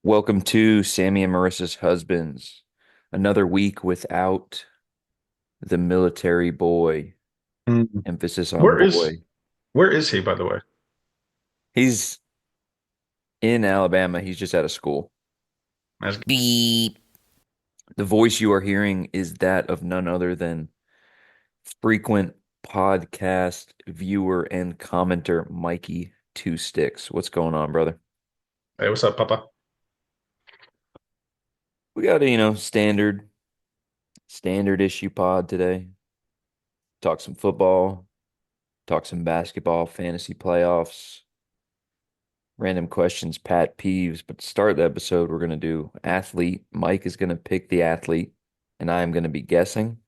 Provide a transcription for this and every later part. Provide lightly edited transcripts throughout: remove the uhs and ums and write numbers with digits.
Welcome to Sammy and Marissa's Husbands. Another week without the military boy. Mm. Emphasis on Where is boy. where is he, by the way? He's in Alabama. He's just out of school. As Beep. The voice you are hearing is that of none other than frequent podcast viewer and commenter Mikey Two Sticks. What's going on, brother? Hey, what's up, Papa? We got a standard issue pod today. Talk some football, talk some basketball, fantasy playoffs. Random questions, Pat peeves. But to start the episode, we're going to do athlete. Mike is going to pick the athlete, and I am going to be guessing.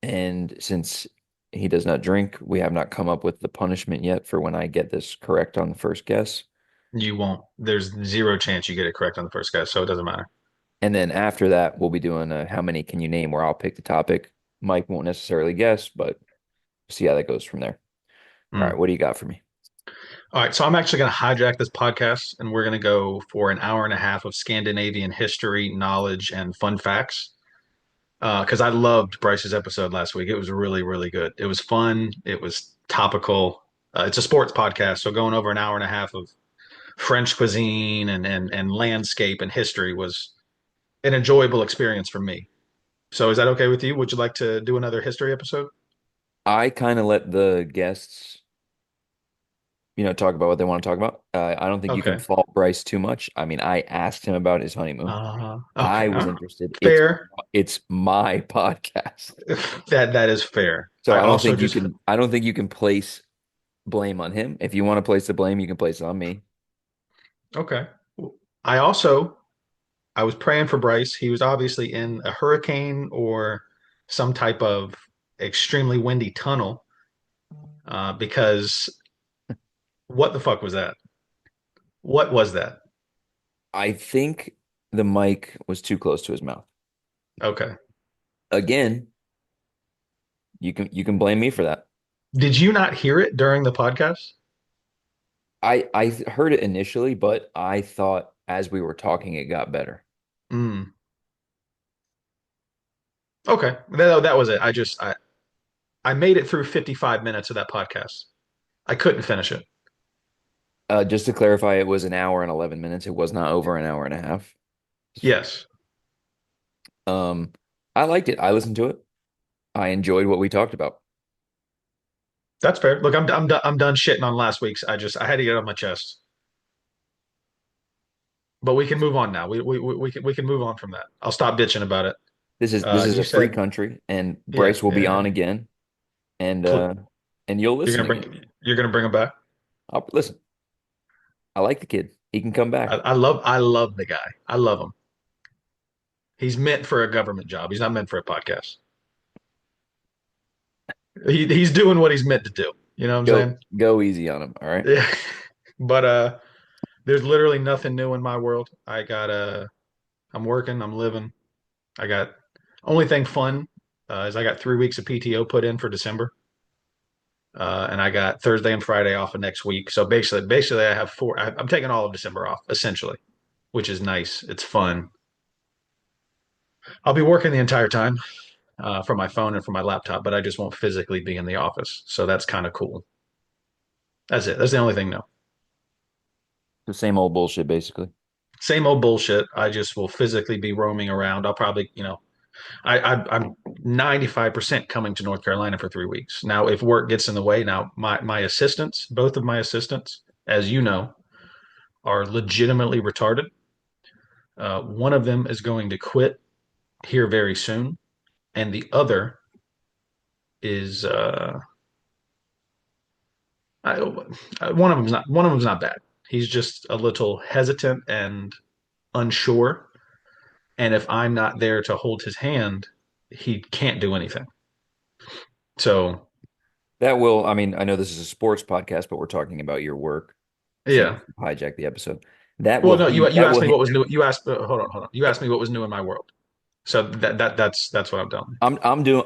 And since he does not drink, we have not come up with the punishment yet for when I get this correct on the first guess. You won't. There's zero chance you get it correct on the first guess, so it doesn't matter. And then after that, we'll be doing a how many can you name where I'll pick the topic. Mike won't necessarily guess, but see how that goes from there. All right, Mm. what do you got for me? All right, so I'm actually going to hijack this podcast, and we're going to go for an hour and a half of Scandinavian history, knowledge, and fun facts. Because I loved Bryce's episode last week. It was really, really good. It was fun. It was topical. It's a sports podcast, so going over an hour and a half of French cuisine and landscape and history was an enjoyable experience for me. So is that okay with you? Would you like to do another history episode? I kind of let the guests talk about what they want to talk about. I don't think you can Okay. fault Bryce too much. I mean, I asked him about his honeymoon. I Okay. was interested. It's Fair. it's my podcast. That is fair. So I also just I don't think you can place blame on him. If you want to place the blame, you can place it on me. okay. I also I was praying for Bryce. He was obviously in a hurricane or some type of extremely windy tunnel because what the fuck was that? What was that? I think the mic was too close to his mouth. Okay. Again, you can blame me for that. Did you not hear it during the podcast? I heard it initially, but I thought as we were talking it got better. Mm. Okay. That was it. I made it through 55 minutes of that podcast. I couldn't finish it. Just to clarify, it was an hour and 11 minutes. It was not over an hour and a half. Yes. Um, I liked it. I listened to it. I enjoyed what we talked about. That's fair. Look, I'm done shitting on last week's. I had to get it off my chest. But we can move on now. We can move on from that. I'll stop bitching about it. This is You a free said, country, and yeah, Bryce will be yeah. on again, and Pl- uh, and you'll You're listen gonna again. bring him back. I'll listen. I like the kid. He can come back. I love the guy. I love him. He's meant for a government job. He's not meant for a podcast. He's doing what he's meant to do. You know what I'm Go saying? go easy on him. All right. Yeah. But there's literally nothing new in my world. I'm working, I'm living. I got only thing fun is I got 3 weeks of PTO put in for December. And I got Thursday and Friday off of next week. So basically, I have four. I'm taking all of December off, essentially, which is nice. It's fun. I'll be working the entire time from my phone and from my laptop, but I just won't physically be in the office. So that's kind of cool. That's it. That's the only thing, no. The same old bullshit, basically. Same old bullshit. I just will physically be roaming around. I'll probably, I'm 95% coming to North Carolina for 3 weeks. Now, if work gets in the way, now my assistants, both of my assistants, as you know, are legitimately retarded. One of them is going to quit here very soon, and the other is one of them's not bad. He's just a little hesitant and unsure, and if I'm not there to hold his hand, he can't do anything. So That will, I mean, I know this is a sports podcast, but we're talking about your work, so yeah. hijack the episode. That Well, will no, you that asked will me what was new. You asked hold on. You asked me what was new in my world. So that's what I'm telling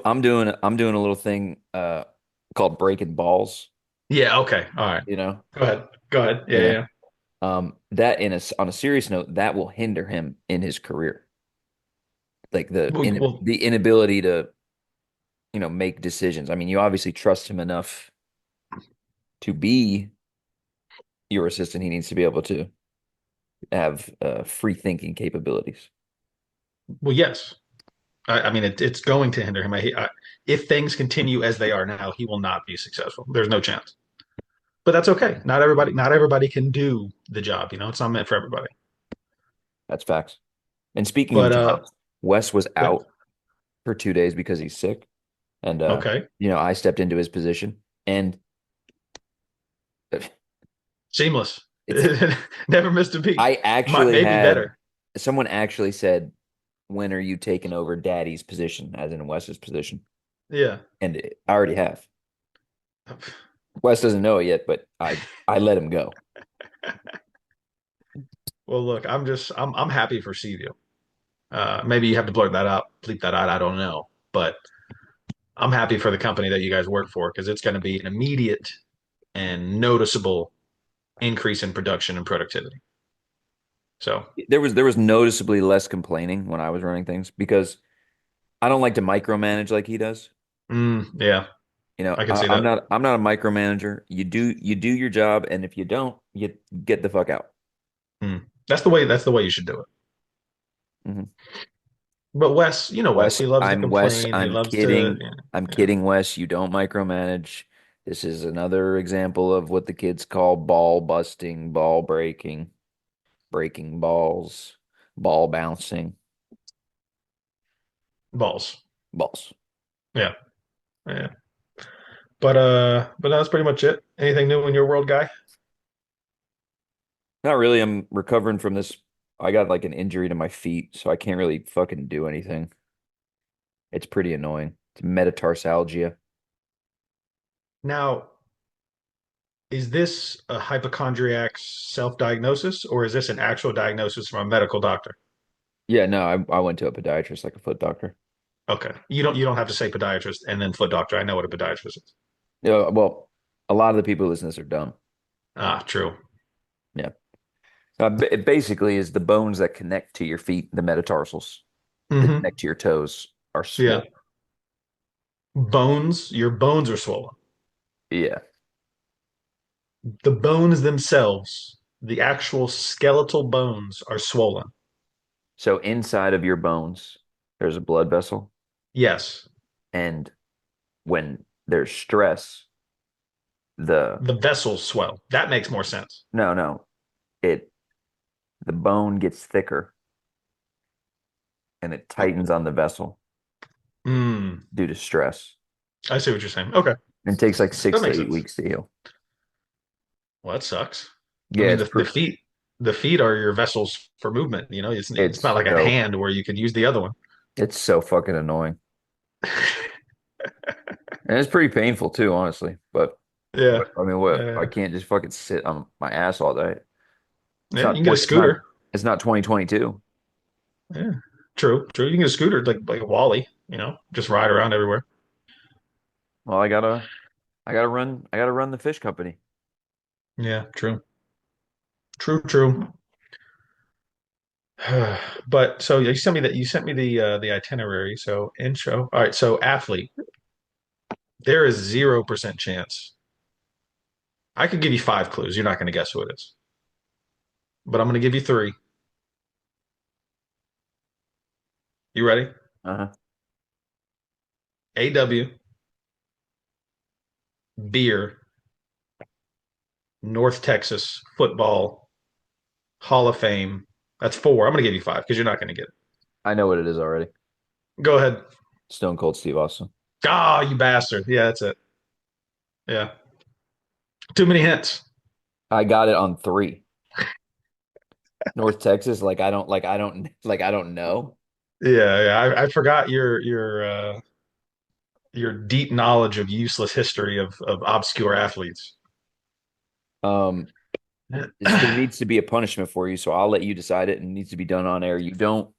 I'm doing a little thing called breaking balls, you. Yeah. Okay. All right. you know. Go ahead. Go ahead. Yeah. You Yeah. know. Yeah. That on a serious note, that will hinder him in his career. Like Well, the inability to, make decisions. I mean, you obviously trust him enough to be your assistant. He needs to be able to have free thinking capabilities. yes. I mean, it's going to hinder him. If things continue as they are now, he will not be successful. There's no chance. But that's okay. Not everybody can do the job. It's not meant for everybody. That's facts. And speaking of But jobs, Wes was yeah, out for 2 days because he's sick. And okay, I stepped into his position and seamless. it's Never missed a beat. I actually Maybe had better. someone actually said, "When are you taking over Daddy's position?" as in Wes's position. Yeah. And I already have. Wes doesn't know it yet, but I let him go. Well, look, I'm happy for Seaview. Maybe you have to blurt that out, bleep that out. I don't know, but I'm happy for the company that you guys work for because it's going to be an immediate and noticeable increase in production and productivity. So, There was noticeably less complaining when I was running things because I don't like to micromanage like he does. yeah, I can see I'm that. not a micromanager. You do your job, and if you don't, you get the fuck out. Mm. That's the way you should do it. Mhm. But Wes, Wes, Wes, he loves to I'm Wes. complain. He I'm loves to, kidding. I'm kidding, Wes. You don't micromanage. This is another example of what the kids call ball busting, ball breaking, breaking balls, ball bouncing, balls. balls. Yeah, yeah. But that's pretty much it. Anything new in your world, guy? Not really. I'm recovering from this. I got like an injury to my feet, so I can't really fucking do anything. It's pretty annoying. It's metatarsalgia. Now, is this a hypochondriac's self-diagnosis, or is this an actual diagnosis from a medical doctor? Yeah, no, I went to a podiatrist, like a foot doctor. Okay, you don't have to say podiatrist and then foot doctor. I know what a podiatrist is. Yeah, well, a lot of the people who listen to this are dumb. Ah, true. Yeah. It basically is the bones that connect to your feet, the metatarsals that Hmm. connect to your toes are Yeah. swollen. Your bones are swollen. Yeah. The bones themselves, the actual skeletal bones, are swollen. So inside of your bones, there's a blood vessel, Yes. and when there's stress, the The vessels swell. That makes more sense. no, no, it the bone gets thicker and it tightens on the vessel Mm, due to stress. I see what you're saying. Okay. And it takes like That six to makes eight sense. weeks to heal. Well, that sucks. I Yeah, mean, the feet are your vessels for movement. It's not it's like a so hand where you can use the other one. it's so fucking annoying. And it's pretty painful too, honestly. But Yeah. I mean, what? I Uh, can't just fucking sit on my ass all day. It's yeah, you not can get a 20, scooter. it's not 2022. Yeah. True. True. You can get a scooter like a Wally, just ride around everywhere. Well, I gotta run the fish company. Yeah, true. True, true. But so you sent me the itinerary. So intro. All right. So athlete, there is 0% chance. I could give you five clues. You're not going to guess who it is, but I'm going to give you three. You ready? Uh-huh. AW, beer, North Texas football, Hall of Fame. That's four. I'm going to give you five because you're not going to get it. I know what it is already. Go ahead. Stone Cold Steve Austin. Ah, you bastard. Yeah, that's it. Yeah. Too many hints. I got it on three. North Texas, I don't know. Yeah, yeah. I forgot your deep knowledge of useless history of obscure athletes. Um, there needs to be a punishment for you, so I'll let you decide it and it needs to be done on air. You don't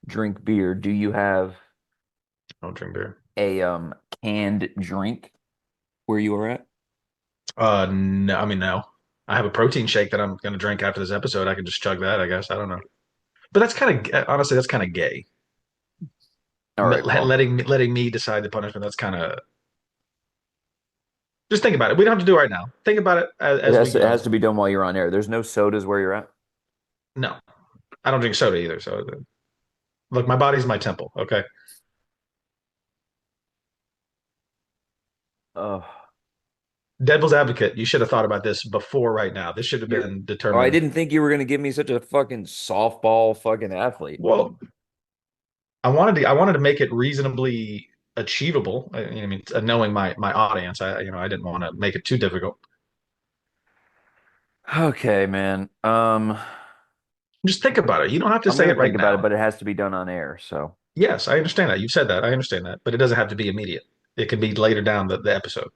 drink beer. Do you have Don't drink beer. a canned drink where you are at? No, I mean no. I have a protein shake that I'm going to drink after this episode. I can just chug that, I guess. I don't know. But that's kind of honestly, that's kind of gay. All right, well, Letting me decide the punishment. That's kind of just think about it. We don't have to do it right now. Think about it as we it go. has to be done while you're on air. There's no sodas where you're at. No, I don't drink soda either. So look, my body's my temple. Okay. Oh, Devil's advocate. You should have thought about this before right now. This should have you're. been Oh, I determined. didn't think you were gonna give me such a fucking softball fucking athlete. Well, I wanted to make it reasonably achievable. I mean, knowing my audience, I didn't want to make it too difficult. Okay, man. Just think about it. You don't have to I'm say gonna it right think about it, now. but it has to be done on air. So Yes, I understand that. You've said that. I understand that. But it doesn't have to be immediate. It can be later down the episode.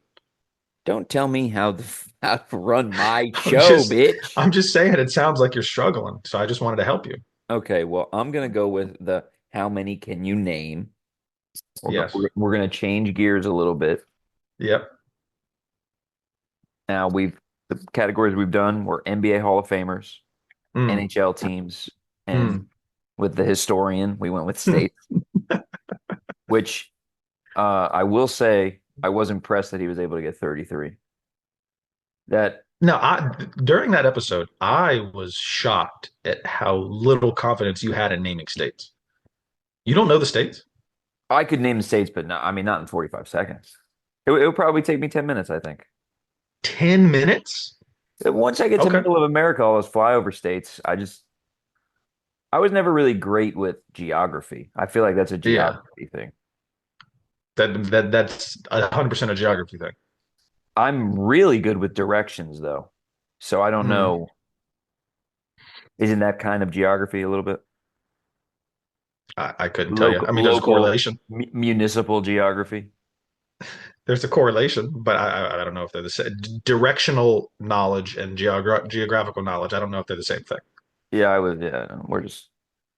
don't tell me how to run my I'm show, just bitch. I'm just saying it sounds like you're struggling. So I just wanted to help you. Okay, well, I'm gonna go with the how many can you name? Yes. We're gonna change gears a little bit. Yep. Now the categories we've done were NBA Hall of Famers, Mm. NHL teams, and Mm. with the historian, we went with states, which I will say I was impressed that he was able to get 33. That No, during that episode, I was shocked at how little confidence you had in naming states. You don't know the states? I could name the states, but not, I mean, not in 45 seconds. It would probably take me 10 minutes, I think. 10 minutes? Once I get to Okay. middle of America, all those flyover states, I was never really great with geography. I feel like that's a Yeah. geography thing. That's 100% a geography thing. I'm really good with directions, though. So I don't Hmm. know. Isn't that kind of geography a little bit? I couldn't tell you. Local, I mean, there's a local correlation. municipal geography. There's a correlation, but I don't know if they're the same. Directional knowledge and geographical knowledge, I don't know if they're the same thing. Yeah, I was. Yeah, no, we're just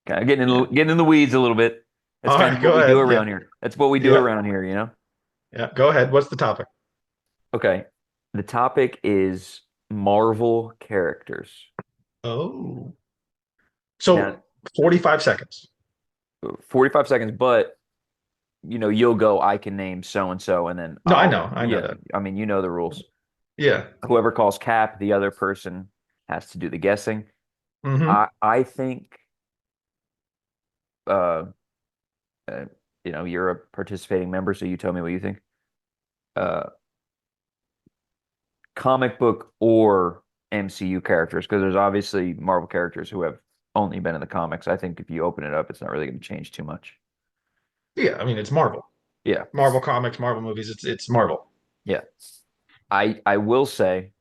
kind of getting in the weeds a little bit. That's All kind of right, what go we do ahead. Yeah. around here. That's what we do Yeah. around here, you know? Yeah. Go ahead. What's the topic? Okay. The topic is Marvel characters. Oh. Now, So 45 seconds. 45 seconds, but you'll go, I can name so and so, and then No, I know. I know yeah, that. I mean, you know the rules. Yeah. Whoever calls cap, the other person has to do the guessing. Hmm. I think, uh, uh, you're a participating member, so you tell me what you think. Uh, Comic book or MCU characters, because there's obviously Marvel characters who have only been in the comics. I think if you open it up, it's not really going to change too much. Yeah. I mean, it's Marvel. Yeah, Marvel comics, Marvel movies. It's Marvel. yeah. I will say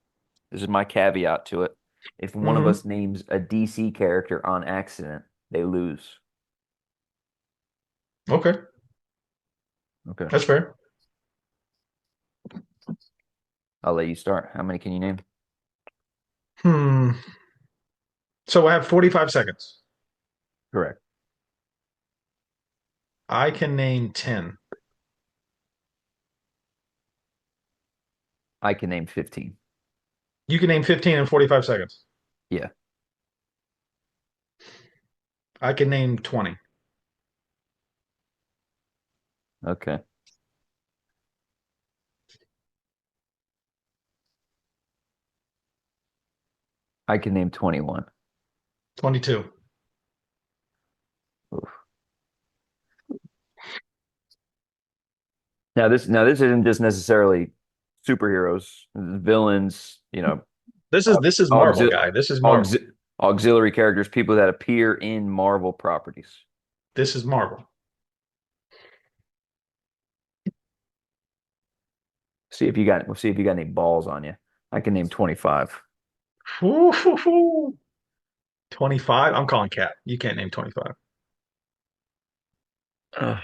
this is my caveat to it. If one of Hmm. us names a DC character on accident, they lose. Okay. Okay. That's fair. I'll let you start. How many can you name? Hmm. So I have 45 seconds. Correct. I can name 10. I can name 15. You can name 15 in 45 seconds. Yeah. I can name 20. Okay. I can name 21. 22. Oof. Now this isn't just necessarily superheroes, villains, This is Marvel, auxil guy. This is Marvel. auxi auxiliary characters, people that appear in Marvel properties. This is Marvel. See if you got any balls on you. I can name 25. Ooh, 25. I'm calling Cat. You can't name 25. Ugh.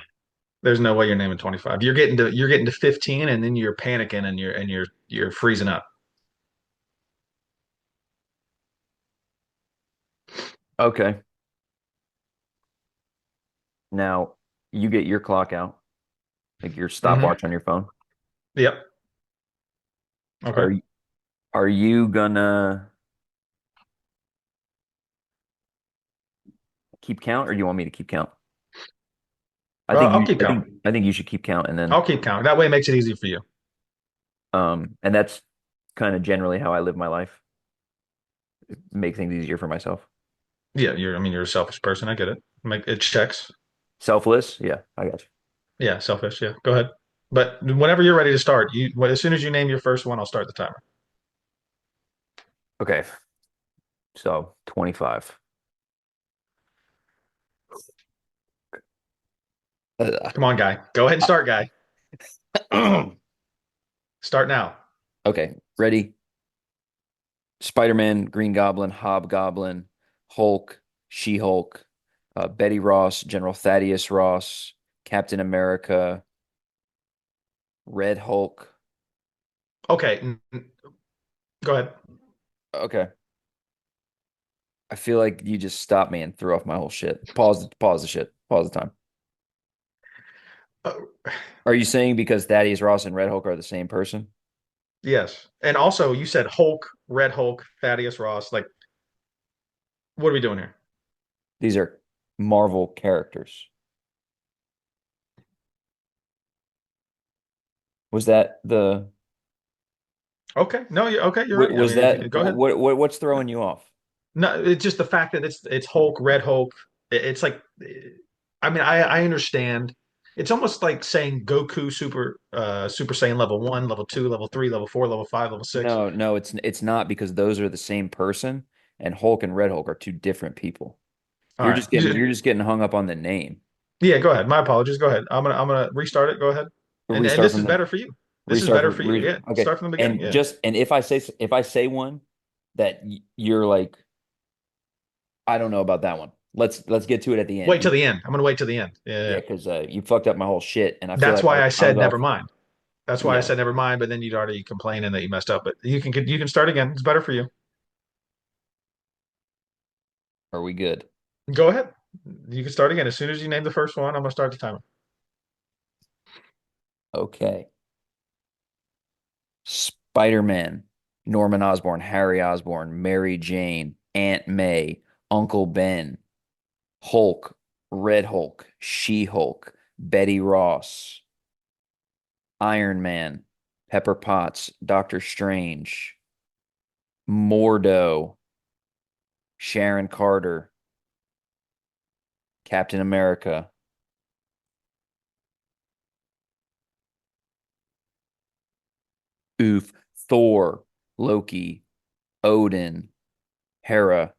There's no way you're naming 25. You're getting to 15 and then you're panicking and you're freezing up. Okay. Now you get your clock out, like your Hmm. stopwatch on your phone. Yep. Okay. Are you, Are you gonna keep count or do you want me to keep count? I Well, think I'll you keep I count. think I think you should keep count and then I'll keep count. That way it makes it easy for you. and that's kind of generally how I live my life. Make things easier for myself. Yeah, I mean, you're a selfish person. I get it. Make it checks. Selfless? Yeah, I got you. Yeah, selfish. Yeah, go ahead. But whenever you're ready to start, as soon as you name your first one, I'll start the timer. Okay. So 25. Come on, guy. Go ahead and start, guy. Start now. Okay, ready? Spider-Man, Green Goblin, Hobgoblin, Hulk, She-Hulk, Betty Ross, General Thaddeus Ross, Captain America, Red Hulk. Okay, go ahead. Okay. I feel like you just stopped me and threw off my whole shit. Pause the shit. Pause the time. Uh, Are you saying because Thaddeus Ross and Red Hulk are the same person? yes, and also you said Hulk, Red Hulk, Thaddeus Ross. Like, what are we doing here? These are Marvel characters. Was that the Okay, no, okay, you're right. I was mean, if that you go ahead. what's throwing you off? No, it's just the fact that it's Hulk, Red Hulk. It's like, I mean, I understand. It's almost like saying Goku Super Saiyan level one, level two, level three, level four, level five, level six. No, no, it's not because those are the same person, and Hulk and Red Hulk are two different people. All right. You're just getting hung up on the name. Yeah, go ahead. My apologies. Go ahead. I'm gonna restart it. Go ahead. And Restart this from is the better for you. This is restart better from for you. Yeah. okay. Start from the beginning. Yeah. And if I say one that you're like I don't know about that one. Let's get to it at the end. Wait till the end. I'm gonna wait till the end. Yeah. Yeah, Yeah. because you fucked up my whole shit, and I feel That's like why I I was said never off. mind. That's why I Yeah, said never mind, but then you'd already complaining that you messed up. But you can start again. It's better for you. are we good? Go ahead. You can start again. As soon as you name the first one, I'm gonna start the timer. Okay. Spider-Man, Norman Osborn, Harry Osborn, Mary Jane, Aunt May, Uncle Ben, Hulk, Red Hulk, She-Hulk, Betty Ross, Iron Man, Pepper Potts, Doctor Strange, Mordo, Sharon Carter, Captain America, Oof, Thor, Loki, Odin, Hera,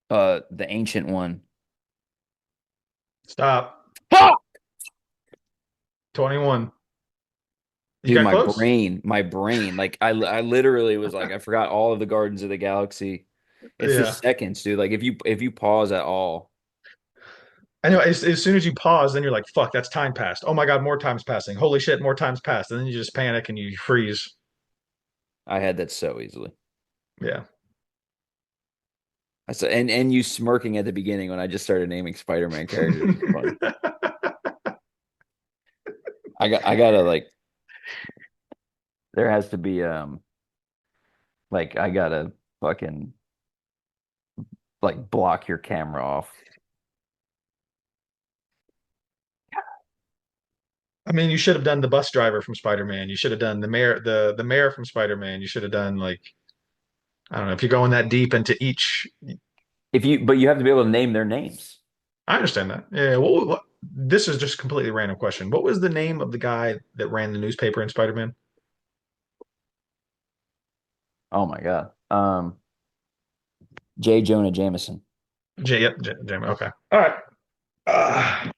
the Ancient One. Stop. Ha! 21. You Dude, got close? my brain, like I literally was like, I forgot all of the Guardians of the Galaxy. It's the Yeah. seconds, dude. Like if you pause at all, I know. As soon as you pause, then you're like, "Fuck, that's time passed." Oh my god, more time's passing. Holy shit, more time's passed. And then you just panic and you freeze. I had that so easily. Yeah. I said, and you smirking at the beginning when I just started naming Spider-Man characters was funny. I gotta like there has to be like I gotta fucking like block your camera off. I mean, you should have done the bus driver from Spider-Man. You should have done the mayor from Spider-Man. You should have done like, I don't know, if you're going that deep into each. If you but you have to be able to name their names. I understand that. Yeah. This is just a completely random question. What was the name of the guy that ran the newspaper in Spider-Man? Oh my God. J. Jonah Jameson. Yep, Jamie. Okay. All right.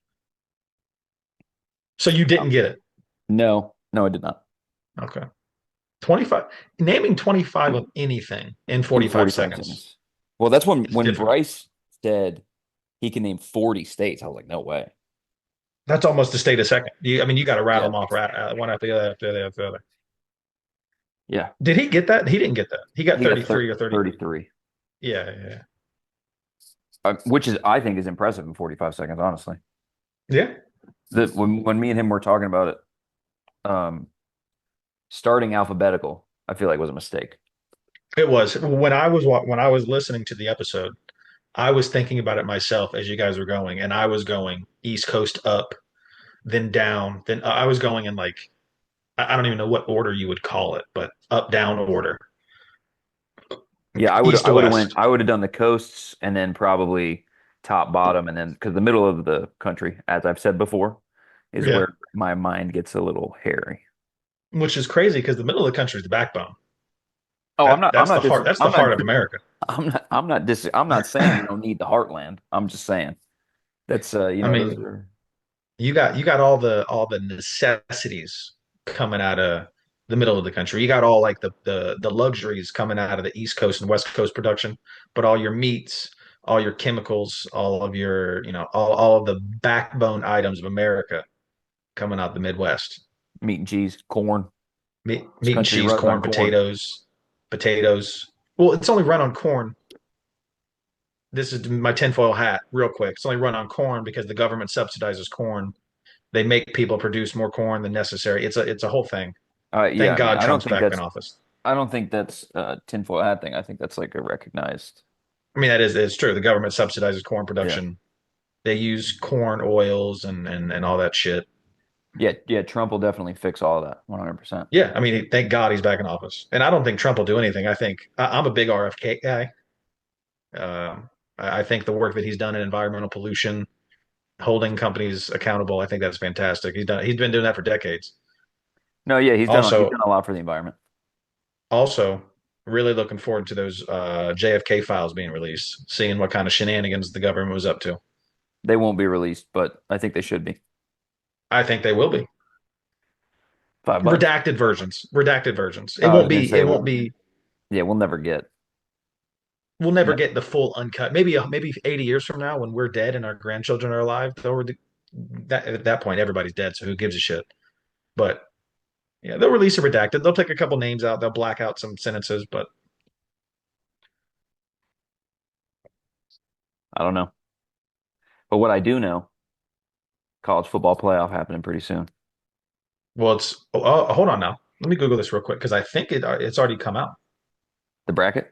So you didn't get it. No, no, I did not. Okay. 25, naming 25 of anything in In 45 45 seconds seconds. Well, that's is when difficult. Bryce said he can name 40 states. I was like, no way. That's almost a state a second. I mean, you got to rattle Yeah. them off one after the other, after the other, after the other. Yeah. Did he get that? He didn't get that. He got He got 33 or 30. 33, Yeah, yeah. which is I think is impressive in 45 seconds, honestly. Yeah, That when me and him were talking about it, starting alphabetical, I feel like was a mistake. it was when I was listening to the episode. I was thinking about it myself as you guys were going, and I was going East Coast up, then down, then I was going in like I don't even know what order you would call it, but up down order, Yeah, east to west. I would have done the coasts and then probably top bottom and then because the middle of the country, as I've said before, is Yeah, where my mind gets a little hairy. which is crazy because the middle of the country is the backbone. Oh, That's the heart. That's the I'm not heart of America. I'm not saying we don't need the heartland. I'm just saying that's I those mean, are you got all the necessities coming out of the middle of the country. You got all like the luxuries coming out of the East Coast and West Coast production, but all your meats, all your chemicals, all of your, all of the backbone items of America coming out the Midwest. meat and cheese, corn. This Meat and country cheese, runs on corn, corn. potatoes. Well, it's only run on corn. This is my tinfoil hat, real quick. It's only run on corn because the government subsidizes corn. They make people produce more corn than necessary. It's a whole thing. Yeah, Thank I mean, God Trump's back in office. I don't think that's a tinfoil hat thing. I think that's like a recognized. I mean, that is true. The government subsidizes corn Yeah. production. They use corn oils and all that shit. Yeah, Trump will definitely fix all of that 100%. Yeah, I mean, thank God he's back in office. And I don't think Trump will do anything. I think I'm a big RFK guy. I think the work that he's done in environmental pollution, holding companies accountable, I think that's fantastic. He's been doing that for decades. No, yeah, he's Also, done a lot for the environment. also really looking forward to those JFK files being released, seeing what kind of shenanigans the government was up to. They won't be released, but I think they should be. I think they will be. $5. Redacted versions. Redacted versions. I was gonna say, It won't be yeah, we'll never get. we'll never No, get the full uncut. Maybe 80 years from now when we're dead and our grandchildren are alive, that at that point everybody's dead, so who gives a shit? But yeah, they'll release a redacted. They'll take a couple names out, they'll black out some sentences, but I don't know. But what I do know, college football playoff happening pretty soon. well hold on now. Let me Google this real quick because I think it's already come out. The bracket?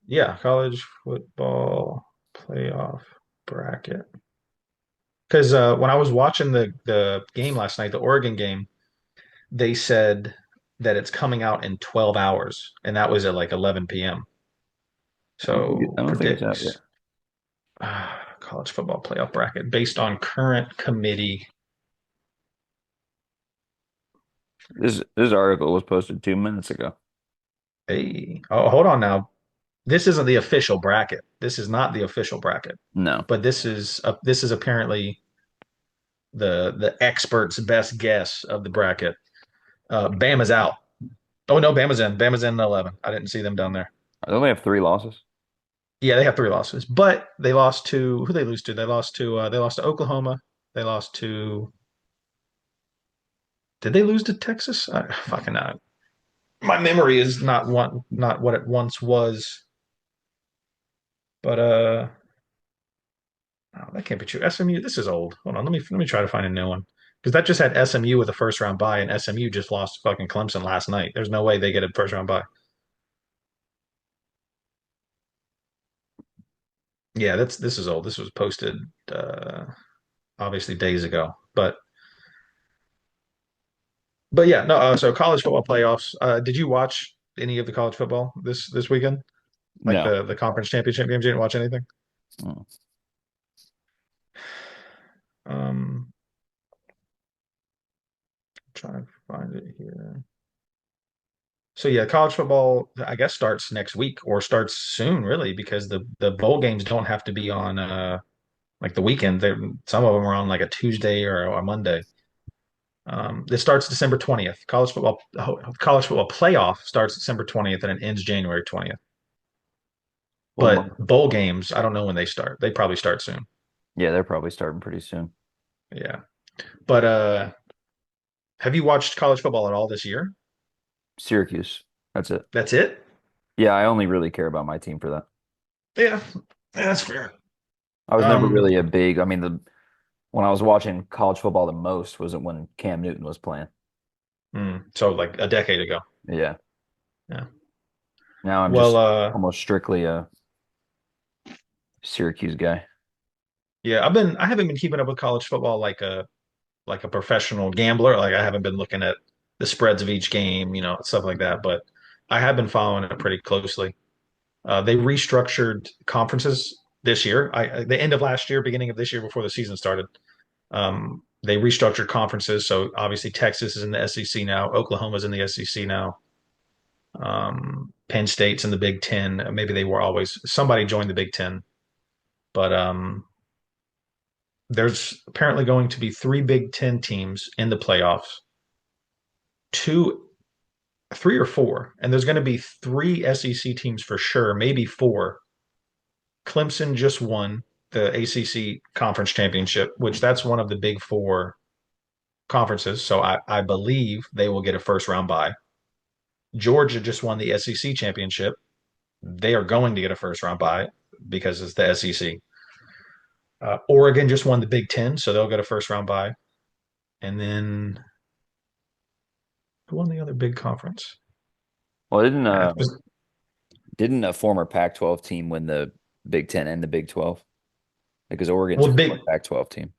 Yeah, college football playoff bracket. Because when I was watching the game last night, the Oregon game, they said that it's coming out in 12 hours, and that was at like 11 p.m. I So don't think it's out yet. predicts college football playoff bracket based on current committee. This article was posted 2 minutes ago. Hey, oh, hold on now. This isn't the official bracket. This is not the official bracket, No. but this is apparently the expert's best guess of the bracket. Bama's out. Oh no, Bama's in. Bama's in 11. I didn't see them down there. I only have 3 losses. Yeah, they have three losses, but they lost to who they lose to? They lost to Oklahoma. They lost to did they lose to Texas? Fucking not. My memory is not what it once was. But oh, that can't be true. SMU, this is old. Hold on, let me try to find a new one. Because that just had SMU with a first round bye, and SMU just lost to fucking Clemson last night. There's no way they get a first round bye. Yeah, this is old. This was posted obviously days ago. But yeah, no. So college football playoffs. Did you watch any of the college football this weekend? Like No. the conference championship games? You didn't watch anything? Mm. Um, trying to find it here. So yeah, college football I guess starts next week or starts soon, really, because the bowl games don't have to be on like the weekend. Some of them are on like a Tuesday or a Monday. This starts December 20th. College football playoff starts December 20th and it ends January 20th. Full But month. bowl games, I don't know when they start. They probably start soon. Yeah, they're probably starting pretty soon. Yeah. But have you watched college football at all this year? Syracuse. That's it. That's it? Yeah, I only really care about my team for that. Yeah, that's fair. I was never Um, really a big, I mean, the when I was watching college football the most was when Cam Newton was playing. So like a decade ago. Yeah. Yeah. Now I'm Well, just almost strictly a Syracuse guy. yeah, I haven't been keeping up with college football like a professional gambler. Like I haven't been looking at the spreads of each game, stuff like that. But I have been following it pretty closely. They restructured conferences this year. The end of last year, beginning of this year, before the season started. They restructured conferences. So obviously Texas is in the SEC now. Oklahoma's in the SEC now. Penn State's in the Big Ten. Maybe they were always somebody joined the Big Ten, but there's apparently going to be three Big Ten teams in the playoffs, two, three or four, and there's going to be three SEC teams for sure, maybe four. Clemson just won the ACC conference championship, which that's one of the big four conferences. So I believe they will get a first round bye. Georgia just won the SEC championship. They are going to get a first round bye because it's the SEC. Oregon just won the Big Ten, so they'll get a first round bye. And then who won the other big conference? Well, Uh, was- didn't a former Pac-12 team win the Big Ten and the Big 12? Because Oregon's a well, former big Pac-12 team.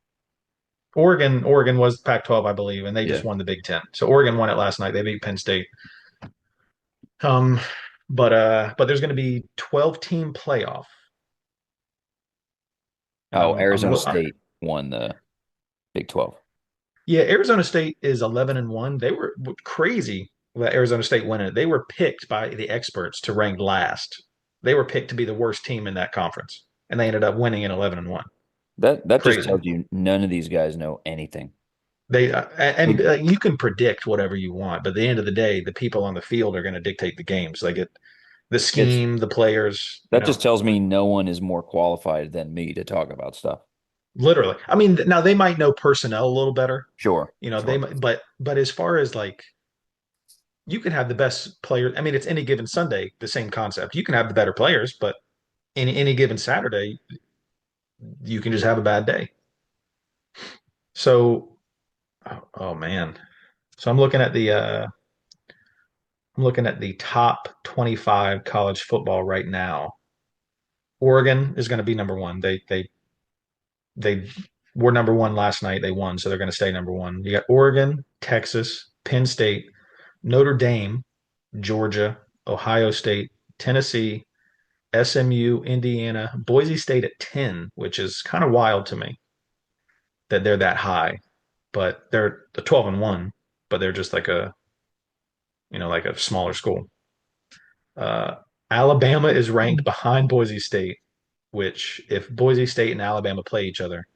Oregon was Pac-12, I believe, and they Yeah. just won the Big Ten. So Oregon won it last night. They beat Penn State. Um, but there's going to be 12 team playoff. Oh, I'm I'm Arizona lo- I, State won the Big 12. yeah, Arizona State is 11-1. They were crazy that Arizona State won it. They were picked by the experts to rank last. They were picked to be the worst team in that conference, and they ended up winning at 11-1. That just Crazy. tells you none of these guys know anything. They and Like, you can predict whatever you want, but at the end of the day, the people on the field are going to dictate the games. Like the it's scheme, the players, that just tells me no one is more qualified than me to talk about stuff. literally. I mean, now they might know personnel a little better, Sure, they sure. might, but as far as like you can have the best players. I mean, it's any given Sunday, the same concept. You can have the better players, but any given Saturday, you can just have a bad day. So, oh man. So I'm looking at the top 25 college football right now. Oregon is going to be number one. They were number one last night. They won, so they're going to stay number one. You got Oregon, Texas, Penn State, Notre Dame, Georgia, Ohio State, Tennessee, SMU, Indiana, Boise State at 10, which is kind of wild to me that they're that high. But they're the 12-1, but they're just like like a smaller school. Uh, Alabama is ranked behind Boise State, which if Boise State and Alabama play each other,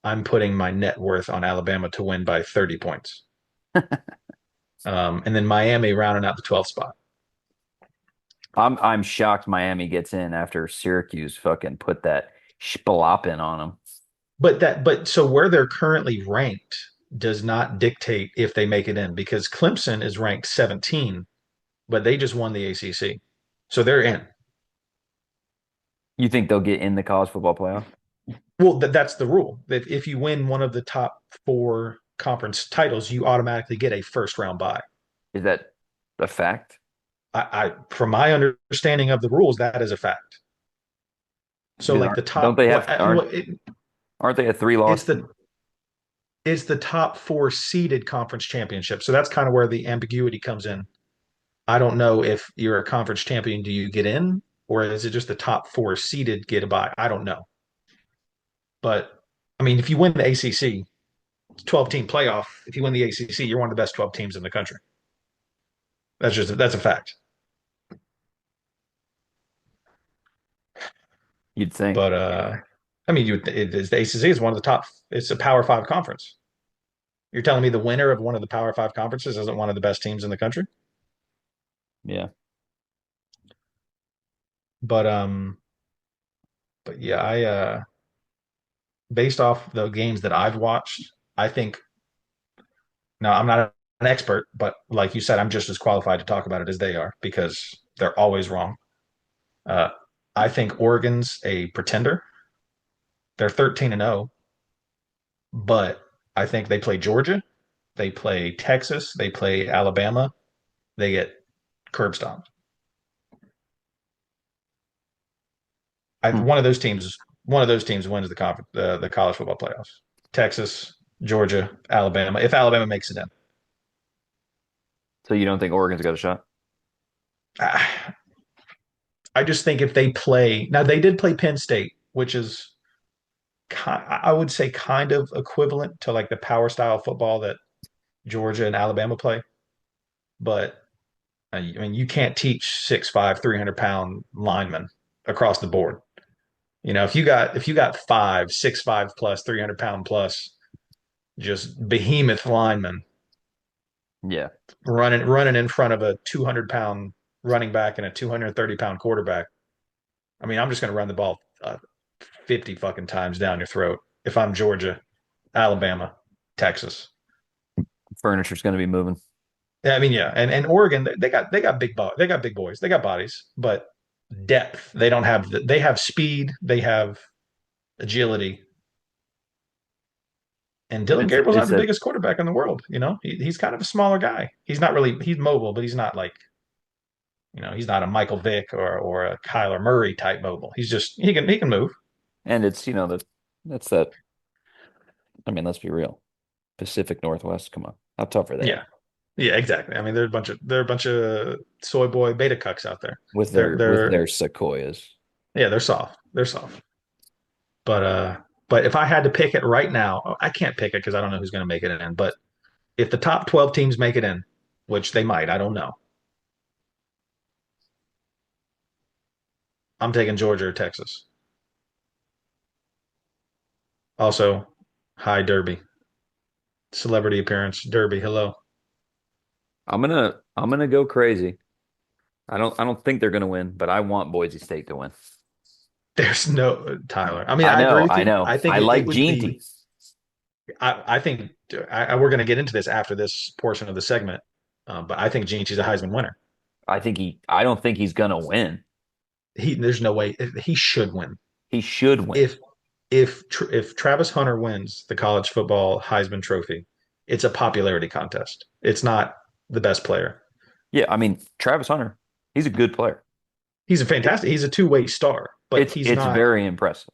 I'm putting my net worth on Alabama to win by 30 points. And then Miami rounding out the 12th spot. I'm shocked Miami gets in after Syracuse fucking put that splopping on them. But so where they're currently ranked does not dictate if they make it in because Clemson is ranked 17, but they just won the ACC. So they're in. You think they'll get in the college football playoff? Well, that's the rule. That if you win one of the top four conference titles, you automatically get a first round bye. Is that a fact? From my understanding of the rules, that is a fact. So Because like the don't top, they well, have aren't they a three loss it's team? the top four seeded conference championship. So that's kind of where the ambiguity comes in. I don't know if you're a conference champion, do you get in, or is it just the top four seeded get a bye? I don't know. But I mean, if you win the ACC, 12 team playoff, if you win the ACC, you're one of the best 12 teams in the country. That's a fact. You'd think. But I mean, the ACC is one of the top. It's a Power Five conference. You're telling me the winner of one of the Power Five conferences isn't one of the best teams in the country? Yeah. But yeah, I based off the games that I've watched, I think now I'm not an expert, but like you said, I'm just as qualified to talk about it as they are because they're always wrong. Uh, I think Oregon's a pretender. They're 13-0, but I think they play Georgia, they play Texas, they play Alabama, they get curb stomped. Hmm. One of those teams wins the college football playoffs. Texas, Georgia, Alabama. If Alabama makes it in, So you don't think Oregon's got a shot? I just think if they play now, they did play Penn State, which is I would say kind of equivalent to like the power style football that Georgia and Alabama play. But I mean, you can't teach 6'5", 300-pound linemen across the board. If you got 6'5" plus 300-pound plus, just behemoth linemen Yeah. running in front of a 200-pound running back and a 230-pound quarterback. I mean, I'm just going to run the ball 50 fucking times down your throat if I'm Georgia, Alabama, Texas. Furniture's going to be moving. Yeah, I mean, yeah, and Oregon, they got big boys, they got bodies, but depth they don't have. They have speed, they have agility, and Dylan Gabriel's not It's the a biggest quarterback in the world. He's kind of a smaller guy. He's mobile, but he's not like he's not a Michael Vick or a Kyler Murray type mobile. He's just he can move. and it's that's that. I mean, let's be real. Pacific Northwest, come on. How tough are they? Yeah, yeah, exactly. I mean, they're a bunch of soy boy beta cucks out there. With They're their sequoias. yeah, they're soft. They're soft. But if I had to pick it right now, I can't pick it because I don't know who's going to make it in. But if the top 12 teams make it in, which they might, I don't know. I'm taking Georgia or Texas. Also, hi Derby, celebrity appearance, Derby. Hello. I'm gonna go crazy. I don't think they're gonna win, but I want Boise State to win. There's no Tyler. I mean, I I agree know, with I you. know. I think I it like would be. Ginty. I think we're going to get into this after this portion of the segment, but I think Gene, she's a Heisman winner. I don't think he's gonna win. There's no way he should win. He should win. If if Travis Hunter wins the college football Heisman Trophy, it's a popularity contest. It's not the best player. Yeah, I mean, Travis Hunter, he's a good player. He's a It, fantastic. He's a two-way star, but it's he's it's not. very impressive.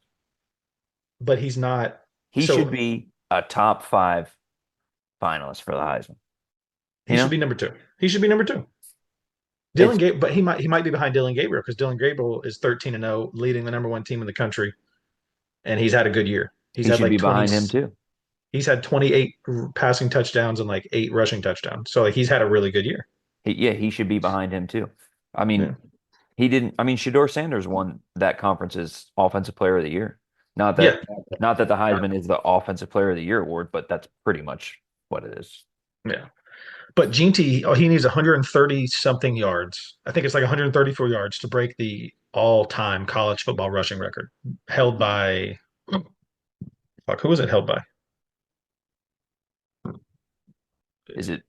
But he's not. He should So be a top five finalist for the Heisman. You he should know, be number two. He should be number two. it's But he might be behind Dylan Gabriel because Dylan Gabriel is 13-0, leading the number one team in the country, and he's had a good year. He's he had should like be 20. behind him too. He's had 28 passing touchdowns and like 8 rushing touchdowns. So like he's had a really good year. Yeah, he should be behind him too. I Yeah. mean, he didn't. I mean, Shador Sanders won that conference's Offensive Player of the Year. Not Yeah. that, not that the Heisman is the Offensive Player of the Year award, but that's pretty much what it is. Yeah. But Ginty, he needs 130 something yards. I think it's like 134 yards to break the all-time college football rushing record, held by fuck. Who was it held by? Is it?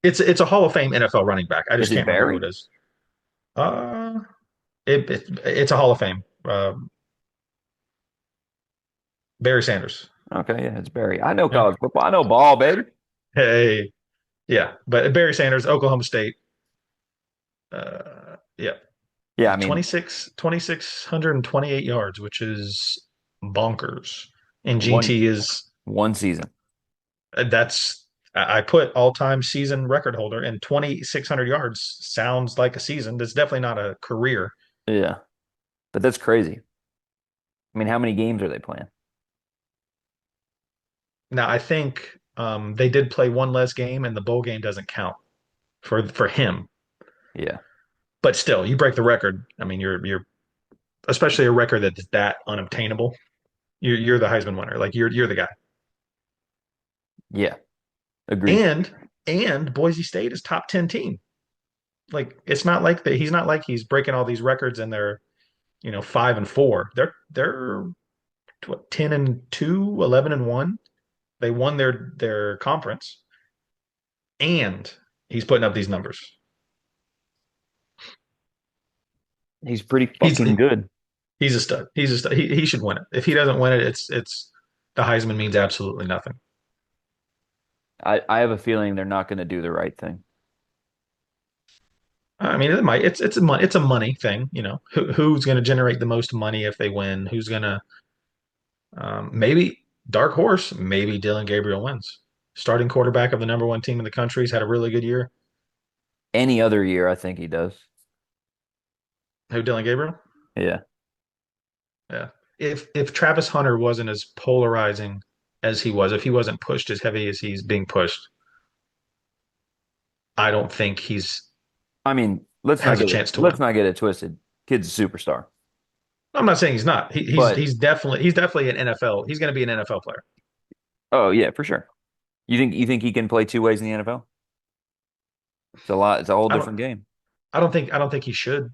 It's a Hall of Fame NFL running back. I Is just it can't remember who Barry? it is. It's a Hall of Fame. Barry Sanders. Okay, yeah, it's Barry. I know Yeah. college football. I know ball, baby. Hey, yeah, but Barry Sanders, Oklahoma State. Yeah, Yeah, I mean, 2,628 yards, which is bonkers. And one GT is one season. that's I put all time season record holder, and 2,600 yards sounds like a season. That's definitely not a career. Yeah, but that's crazy. I mean, how many games are they playing? Now I think they did play one less game, and the bowl game doesn't count for him. Yeah, But still, you break the record. I mean, you're especially a record that's that unobtainable. You're the Heisman winner. Like you're the guy. yeah, agreed. And Boise State is top 10 team. Like it's not like that. He's not like he's breaking all these records and they're 5-4. They're what, 10-2, 11-1. They won their conference, and he's putting up these numbers. He's pretty He's fucking good. he's a stud. He's a stud. He should win it. If he doesn't win it, it's The Heisman means absolutely nothing. I have a feeling they're not going to do the right thing. I mean, it might. It's a money thing. Who's going to generate the most money if they win? Who's going to maybe dark horse? Maybe Dylan Gabriel wins. Starting quarterback of the number one team in the country. He's had a really good year. Any other year, I think he does. Who, Dylan Gabriel? Yeah. Yeah. If Travis Hunter wasn't as polarizing as he was, if he wasn't pushed as heavy as he's being pushed, I don't think he's I mean, has a chance to win. let's not get it twisted. Kid's a superstar. I'm not saying he's not. But He's definitely an NFL. He's going to be an NFL player. oh yeah, for sure. You think he can play two ways in the NFL? It's a lot. It's a whole I don't different game. I don't think he should.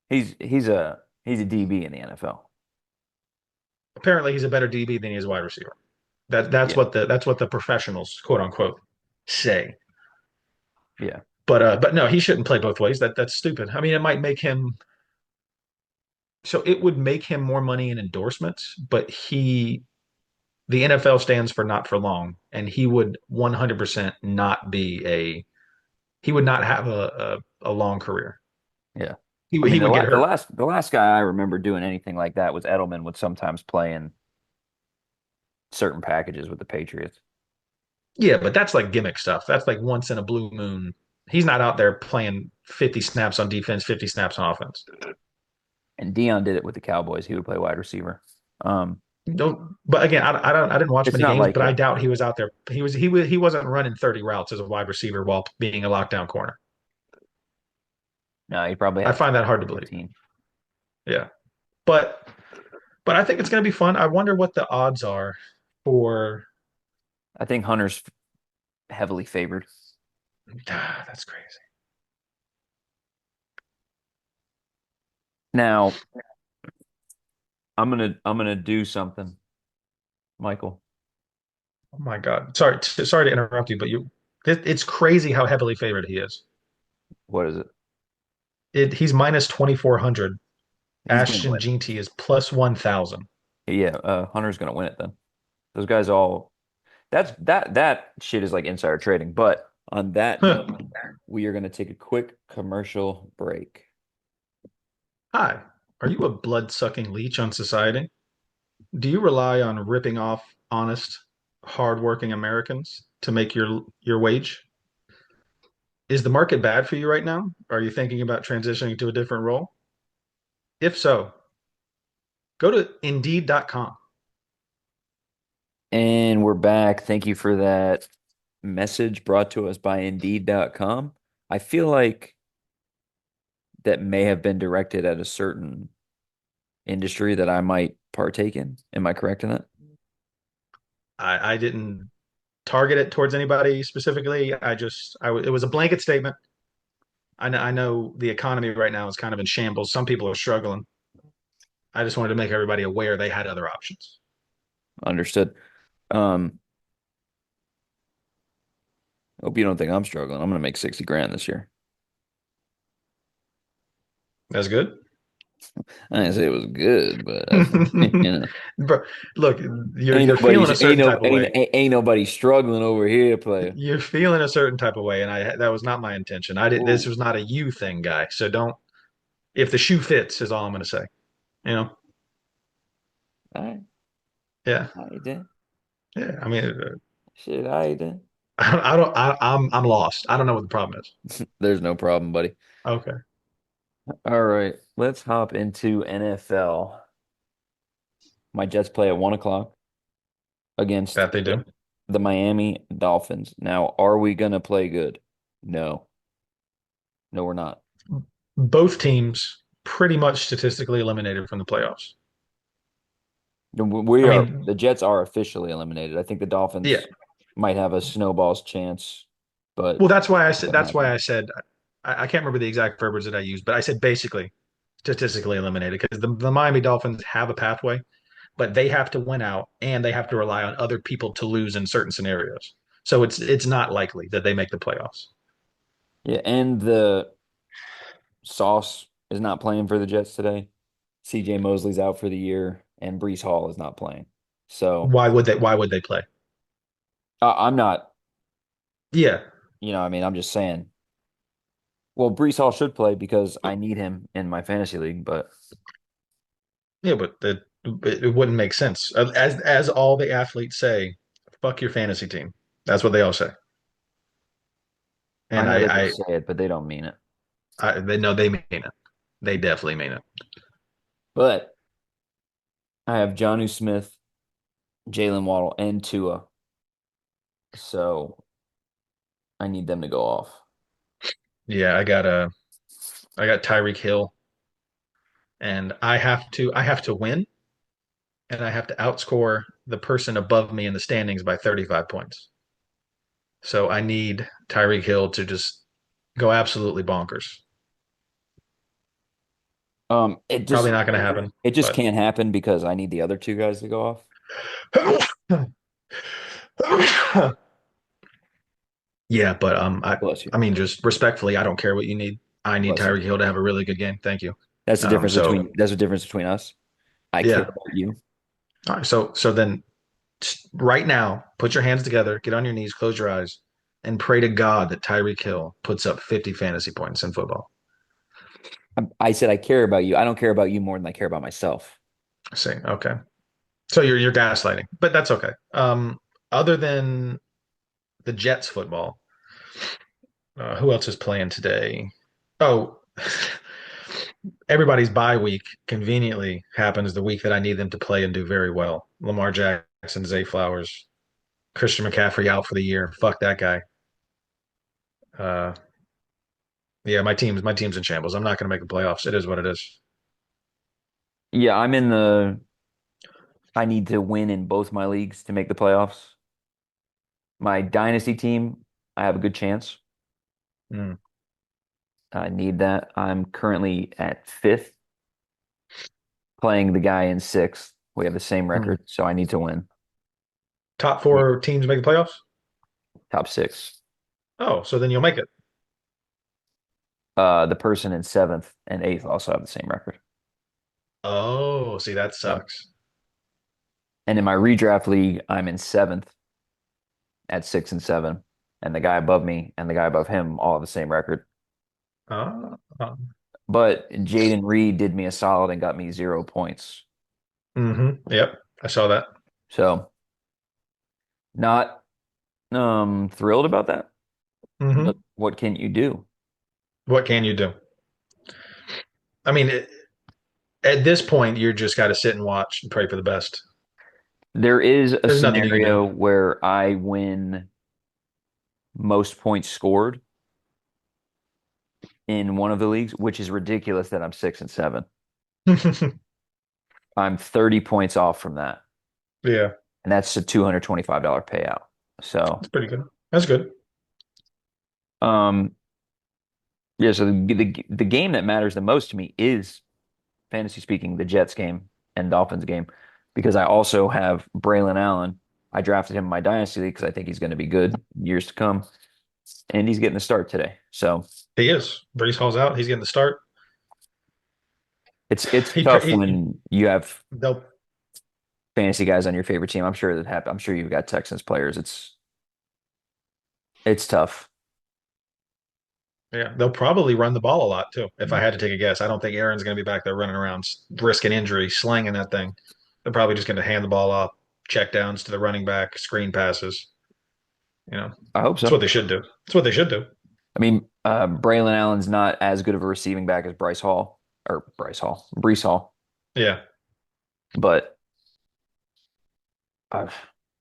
He's a DB in the NFL. Apparently, he's a better DB than he is wide receiver. That's Yeah. what the professionals, quote unquote, say. Yeah. But no, he shouldn't play both ways. That's stupid. I mean, it might make him so it would make him more money in endorsements, but the NFL stands for not for long, and he would 100% not be he would not have a long career. Yeah. He I would- mean, he would get the hurt. last guy I remember doing anything like that was Edelman would sometimes play in certain packages with the Patriots. Yeah, but that's like gimmick stuff. That's like once in a blue moon. He's not out there playing 50 snaps on defense, 50 snaps on offense. And Dion did it with the Cowboys. He would play wide receiver. Um, Don't. But again, I didn't watch it's many not games, like but I a doubt he was out there. He wasn't running 30 routes as a wide receiver while being a lockdown corner. no, he probably I had find that hard to believe. 15. Yeah, but but I think it's going to be fun. I wonder what the odds are for. I think Hunter's heavily favored. That's crazy. Now, I'm gonna do something, Michael. Oh my God. Sorry to interrupt you, but it's crazy how heavily favored he is. What is it? He's minus 2,400. He's gonna Ashton win. Jeanty is plus 1,000. Yeah, Hunter's gonna win it then. Those guys all that shit is like insider trading. But on that note, Huh. we are gonna take a quick commercial break. Hi, are you a blood-sucking leech on society? Do you rely on ripping off honest, hardworking Americans to make your wage? Is the market bad for you right now? Are you thinking about transitioning to a different role? If so, go to Indeed.com. And we're back. Thank you for that message brought to us by Indeed.com. I feel like that may have been directed at a certain industry that I might partake in. Am I correct in that? I didn't target it towards anybody specifically. It was a blanket statement. I know the economy right now is kind of in shambles. Some people are struggling. I just wanted to make everybody aware they had other options. Understood. Um, Hope you don't think I'm struggling. I'm gonna make 60 grand this year. That's good. I didn't say it was good, but I think, Bro, look, you're feeling a certain type of way. ain't nobody struggling over here, player. You're feeling a certain type of way, and I that was not my intention. I did this Whoa. was not a you thing, guy. So don't if the shoe fits is all I'm gonna say. You know? All right, Yeah. all right then. Yeah. I mean Shit, all right then. I don't I'm lost. I don't know what the problem is. There's no problem, buddy. Okay. All right, let's hop into NFL. My Jets play at 1 o'clock against That they do. the Miami Dolphins. Now, are we gonna play good? No. No, we're not. Both teams pretty much statistically eliminated from the playoffs. We I are mean, the Jets are officially eliminated. I think the yeah. Dolphins might have a snowball's chance, but Well, that's why I not said gonna that's why happen. I said I can't remember the exact verbiage that I used, but I said basically statistically eliminated because the Miami Dolphins have a pathway, but they have to win out and they have to rely on other people to lose in certain scenarios. So it's not likely that they make the playoffs. Yeah, and the Sauce is not playing for the Jets today. CJ Mosley's out for the year, and Brees Hall is not playing. So Why would they play? I'm not, Yeah. I mean, I'm just saying. Well, Brees Hall should play because I need him in my fantasy league, but Yeah, but it wouldn't make sense. As all the athletes say, fuck your fantasy team. That's what they all say. I And know they just say it, but they don't mean it. they know they mean it. They definitely mean it. But I have Jonnu Smith, Jalen Waddle, and Tua, so I need them to go off. Yeah, I got Tyreek Hill, and I have to win, and I have to outscore the person above me in the standings by 35 points. So I need Tyreek Hill to just go absolutely bonkers. It Probably just not going to happen, it just but can't happen because I need the other two guys to go off. yeah, but Bless you. I mean, just respectfully, I don't care what you need. I need Bless you. Tyreek Hill to have a really good game. Thank you. So That's the difference between us. I care yeah. about you. All right. So then right now, put your hands together, get on your knees, close your eyes, and pray to God that Tyreek Hill puts up 50 fantasy points in football. I said I care about you. I don't care about you more than I care about myself. I see. Okay. So you're gaslighting, but that's okay. Other than the Jets football, who else is playing today? Oh, everybody's bye week conveniently happens the week that I need them to play and do very well. Lamar Jackson, Zay Flowers, Christian McCaffrey out for the year. Fuck that guy. Uh, yeah, my team's in shambles. I'm not going to make the playoffs. It is what it is. Yeah, I need to win in both my leagues to make the playoffs. My dynasty team, I have a good chance. Mm, I need that. I'm currently at fifth, playing the guy in sixth. We have the same mm. record, so I need to win. Top four teams make the playoffs. Top six. Oh, so then you'll make it. The person in seventh and eighth also have the same record. Oh, see, that So, sucks. and in my redraft league, I'm in seventh at 6 and 7, and the guy above me and the guy above him all have the same record. Uh, But Jaden Reed did me a solid and got me 0 points. Yep, I saw that. So not thrilled about that. But hmm what can you do? What can you do? I mean, at this point, you're just got to sit and watch and pray for the best. There is a There's nothing you can do. scenario where I win most points scored in one of the leagues, which is ridiculous that I'm 6 and 7. I'm 30 points off from that, Yeah, and that's a $225 payout. So, that's pretty good. That's good. um, yeah. So the game that matters the most to me is, fantasy speaking, the Jets game and Dolphins game, because I also have Braylon Allen. I drafted him in my dynasty league because I think he's going to be good in years to come, and he's getting the start today. So He is. Brees Hall's out. He's getting the start. it's He, tough he when you have they'll fantasy guys on your favorite team. I'm sure that happen. I'm sure you've got Texans players. It's tough. Yeah, they'll probably run the ball a lot too. If I had to take a guess, I don't think Aaron's going to be back there running around, risking injury, slanging that thing. They're probably just going to hand the ball off, check downs to the running back, screen passes. You know, I hope that's what so. they should do. That's what they should do. I mean, Braylon Allen's not as good of a receiving back as Brees Hall, Yeah, but uh,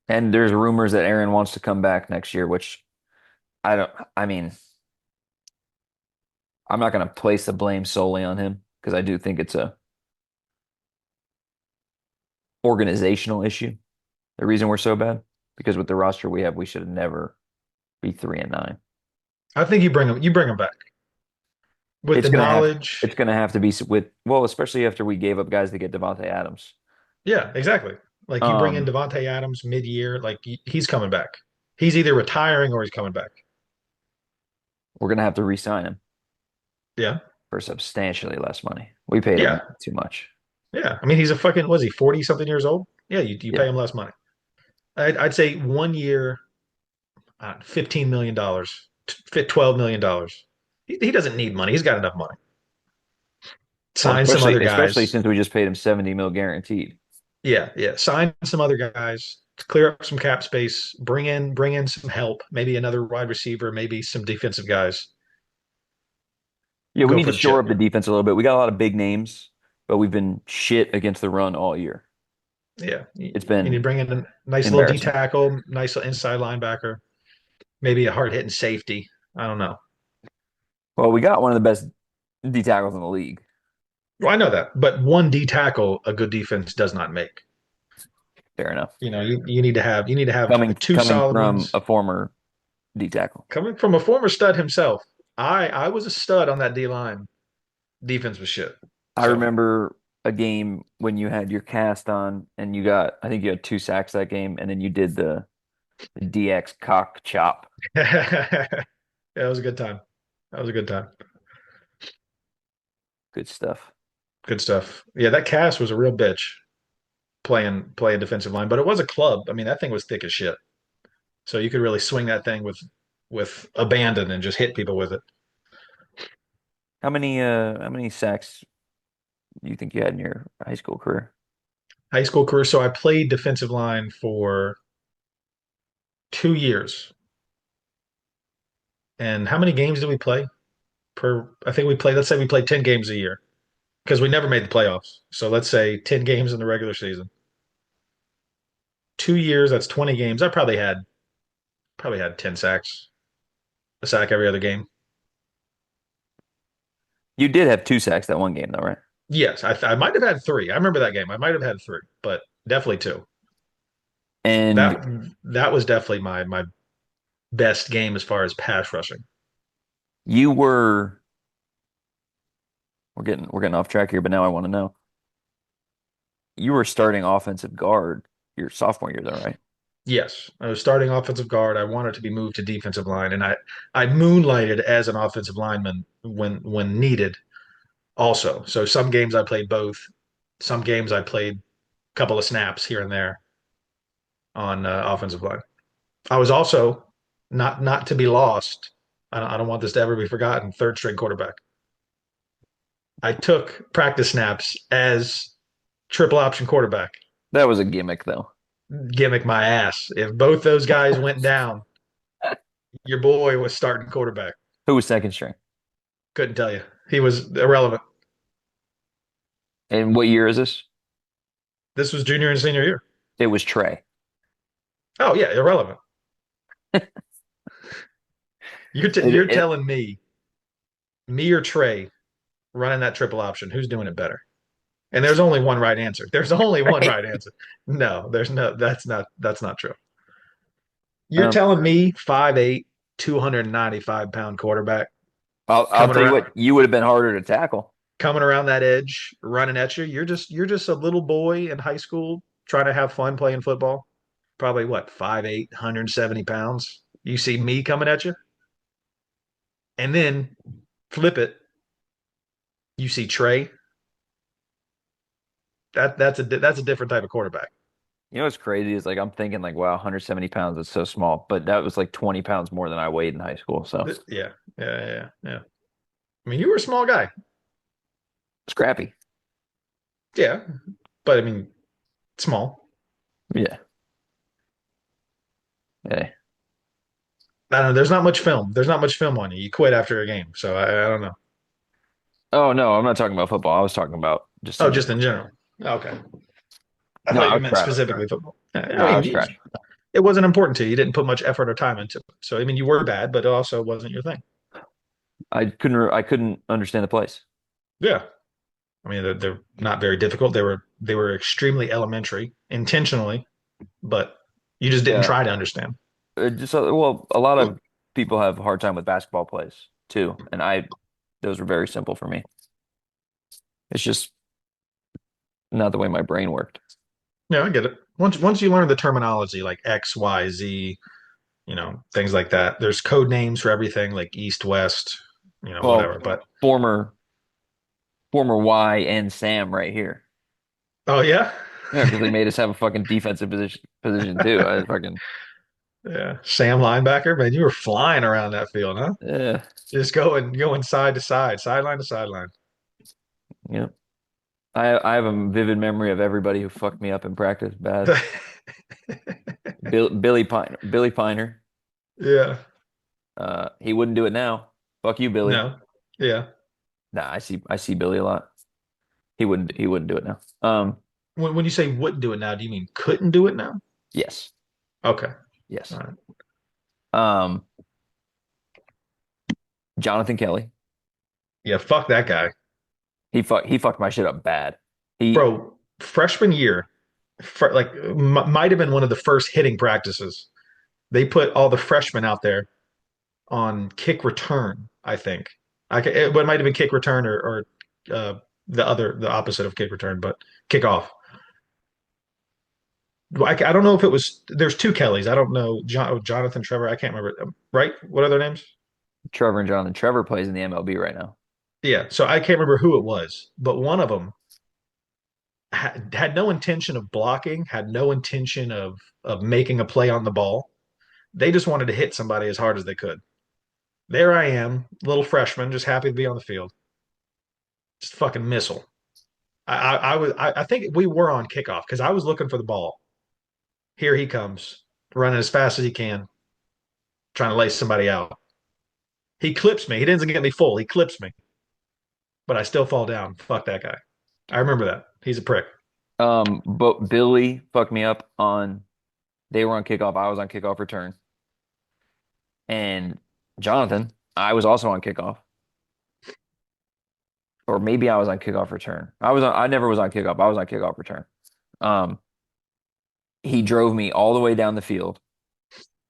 and there's rumors that Aaron wants to come back next year, which I don't. I mean, I'm not going to place the blame solely on him because I do think it's a organizational issue. The reason we're so bad because with the roster we have, we should never be 3-9. I think you bring him back with It's the gonna have knowledge. it's gonna have to be with well, especially after we gave up guys to get Devontae Adams. Yeah, exactly. Like you bring in Um, Devontae Adams mid-year, like he's coming back. He's either retiring or he's coming back. we're gonna have to re-sign him Yeah, for substantially less money. We paid him yeah, way too much. yeah. I mean, he's a fucking was he 40 something years old? Yeah, you pay Yeah. him less money. I'd say 1 year, $15 million, fit $12 million. He doesn't need money. He's got enough money. Well, Sign some other especially guys. since we just paid him 70 mil guaranteed. Yeah, yeah. Sign some other guys. Clear up some cap space. Bring in some help. Maybe another wide receiver. Maybe some defensive guys. Yeah, we Go need for to the shore chip. up the defense a little bit. We got a lot of big names, but we've been shit against the run all year. Yeah, you It's need to been bring in a nice little D embarrassing. tackle, nice little inside linebacker, maybe a hard hitting safety. I don't know. Well, we got one of the best D tackles in the league. Well, I know that, but one D tackle a good defense does not make. Fair enough. You need to have two Coming solid from ones. a former D tackle. Coming from a former stud himself, I was a stud on that D line. Defense was shit. I So remember a game when you had your cast on and I think you had 2 sacks that game, and then you did the DX cock chop. yeah, it was a good time. That was a good time. Good stuff. Good stuff. Yeah, that cast was a real bitch playing defensive line, but it was a club. I mean, that thing was thick as shit. So you could really swing that thing with abandon and just hit people with it. How many sacks do you think you had in your high school career? High school career. So I played defensive line for 2 years. And how many games did we play per? I think we played. Let's say we played 10 games a year because we never made the playoffs. So let's say 10 games in the regular season. 2 years. That's 20 games. I probably had 10 sacks, a sack every other game. You did have 2 sacks that one game though, right? Yes, I might have had three. I remember that game. I might have had three, but definitely two. And That that was definitely my best game as far as pass rushing. you were we're getting off track here, but now I want to know. You were starting offensive guard your sophomore year though, right? Yes, I was starting offensive guard. I wanted to be moved to defensive line, and I moonlighted as an offensive lineman when needed. Also, so some games I played both. Some games I played a couple of snaps here and there on offensive line. I was also not to be lost. I don't want this to ever be forgotten. Third string quarterback. I took practice snaps as triple option quarterback. That was a gimmick though. Gimmick my ass. If both those guys went down, your boy was starting quarterback. Who was second string? Couldn't tell you. He was irrelevant. And what year is this? This was junior and senior year. It was Trey. Oh yeah, irrelevant. You're It, telling me or Trey running that triple option. Who's doing it better? And there's only one right answer. There's only one right? right answer. No, there's no. That's not true. You're Um, telling me 5'8", 295 pound quarterback I'll coming tell you around what, you would have been harder to tackle. coming around that edge, running at you. You're just a little boy in high school trying to have fun playing football. Probably what, 5'8", 170 pounds. You see me coming at you, and then flip it. You see Trey. That's a different type of quarterback. You know what's crazy is like I'm thinking like, wow, 170 pounds is so small, but that was like 20 pounds more than I weighed in high school. So Yeah, yeah, yeah, yeah. I mean, you were a small guy. scrappy. Yeah, but I mean, small. Yeah. Hey. I don't know. There's not much film. There's not much film on you. You quit after a game, so I don't know. Oh no, I'm not talking about football. I was talking about just Oh, in just in general. general. Okay. I No, thought I you was meant trash. specifically football. No, I I mean, was trash. it wasn't important to you. You didn't put much effort or time into it. So, I mean, you were bad, but it also wasn't your thing. I couldn't understand the place. Yeah. I mean, they're not very difficult. They were extremely elementary, intentionally, but you just didn't Yeah. try to understand. Well, a lot of people have a hard time with basketball plays too, and those were very simple for me. It's just not the way my brain worked. Yeah, I get it. Once you learn the terminology like X, Y, Z, things like that. There's code names for everything like East, West, Well, whatever. But former Y and Sam right here. oh yeah, Yeah, because they made us have a fucking defensive position too. I fucking Yeah. Sam linebacker, man, you were flying around that field, huh? yeah, Just going side to side, sideline to sideline. yeah. I have a vivid memory of everybody who fucked me up in practice bad. Billy Piner. Yeah. He wouldn't do it now. Fuck you, Billy. No. Yeah. Nah, I see Billy a lot. He wouldn't do it now. When you say wouldn't do it now, do you mean couldn't do it now? Yes. Okay. All Yes. right. Um, Jonathan Kelly. Yeah, fuck that guy. He fucked my shit up bad. He Bro, freshman year, like might have been one of the first hitting practices. They put all the freshmen out there on kick return, I think. It might have been kick return or the opposite of kick return, but kickoff. I don't know if it was. There's two Kellys. I don't know. Jonathan, Trevor. I can't remember. Right? What are their names? Trevor and Jonathan. Trevor plays in the MLB right now. Yeah. So I can't remember who it was, but one of them had no intention of blocking, had no intention of making a play on the ball. They just wanted to hit somebody as hard as they could. There I am, little freshman, just happy to be on the field. Just fucking missile. I think we were on kickoff because I was looking for the ball. Here he comes, running as fast as he can, trying to lace somebody out. He clips me. He doesn't get me full. He clips me, but I still fall down. Fuck that guy. I remember that. He's a prick. But Billy fucked me up on they were on kickoff. I was on kickoff return. And Jonathan, I was also on kickoff. Or maybe I was on kickoff return. I never was on kickoff. I was on kickoff return. Um, he drove me all the way down the field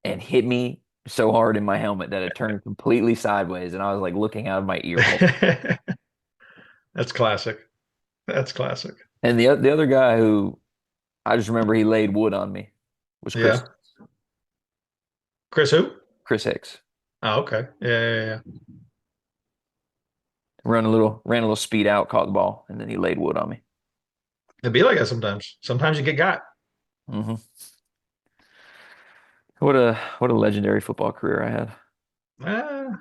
and hit me so hard in my helmet that it turned completely sideways, and I was like looking out of my ear hole. That's classic. That's classic. And the other guy who I just remember he laid wood on me was Yeah. Chris who? Chris Hicks. Oh, okay. Yeah. Ran a little speed out, caught the ball, and then he laid wood on me. It'd be like that sometimes. Sometimes you get got. Hmm. What a legendary football career I had. Uh,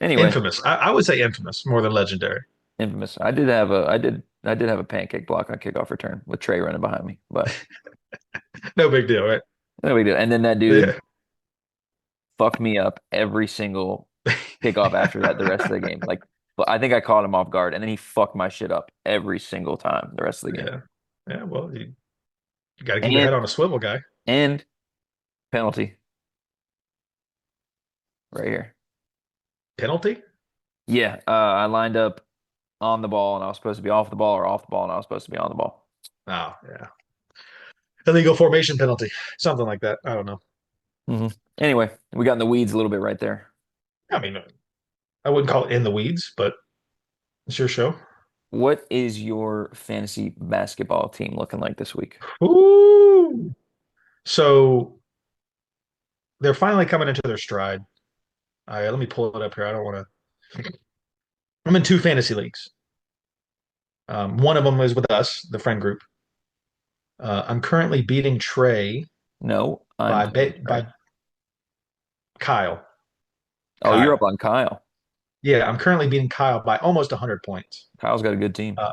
Anyway, infamous. I would say infamous more than legendary. infamous. I did have a pancake block on kickoff return with Trey running behind me, but No big deal, right? no big deal. And then that dude Yeah. fucked me up every single kickoff after that the rest of the game. Like, but I think I caught him off guard, and then he fucked my shit up every single time the rest of the game. Yeah. Yeah. Well, you got to keep your And head on a swivel, guy. and penalty right here. Penalty? Yeah, I lined up on the ball, and I was supposed to be off the ball, or off the ball, and I was supposed to be on the ball. Oh, yeah. Illegal formation penalty. Something like that. I don't know. Hmm. Anyway, we got in the weeds a little bit right there. I mean, I wouldn't call it in the weeds, but it's your show. What is your fantasy basketball team looking like this week? Ooh. So they're finally coming into their stride. Let me pull it up here. I don't want to. I'm in two fantasy leagues. One of them is with us, the friend group. I'm currently beating Trey No, I'm by playing by Trey. Kyle. Oh, you're up Kyle. on Kyle. Yeah, I'm currently beating Kyle by almost 100 points. Kyle's got a good team. Uh,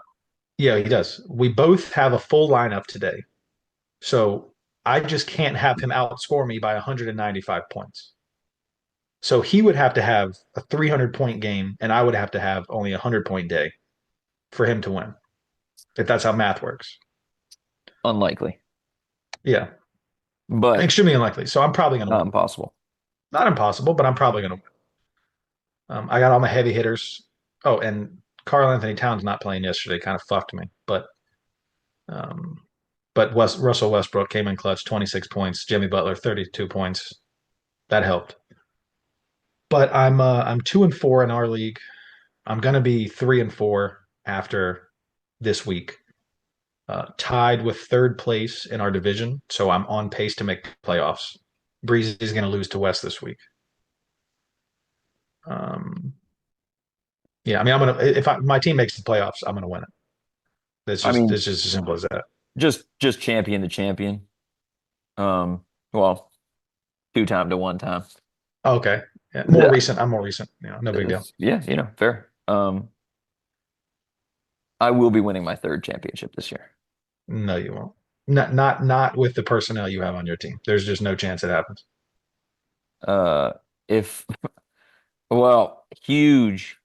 yeah, he does. We both have a full lineup today. So I just can't have him outscore me by 195 points. So he would have to have a 300-point game, and I would have to have only a 100-point day for him to win, if that's how math works. Unlikely, Yeah, but extremely unlikely. So I'm probably going to not win. impossible. Not impossible, but I'm probably going to win. I got all my heavy hitters. Oh, and Karl Anthony Towns not playing yesterday kind of fucked me. Um, but Russell Westbrook came in clutch, 26 points. Jimmy Butler, 32 points. That helped. But I'm 2-4 in our league. I'm gonna be 3-4 after this week. Tied with third place in our division, so I'm on pace to make playoffs. Breezy is gonna lose to West this week. Um, yeah, I mean, I'm gonna if my team makes the playoffs, I'm gonna win it. I mean, It's just as simple as that. just champion to champion. Well, two time to one time. Okay. Yeah, more Yeah, recent. I'm more recent. No big deal. yeah, fair. I will be winning my third championship this year. No, you won't. Not with the personnel you have on your team. There's just no chance it happens. Uh, if well, huge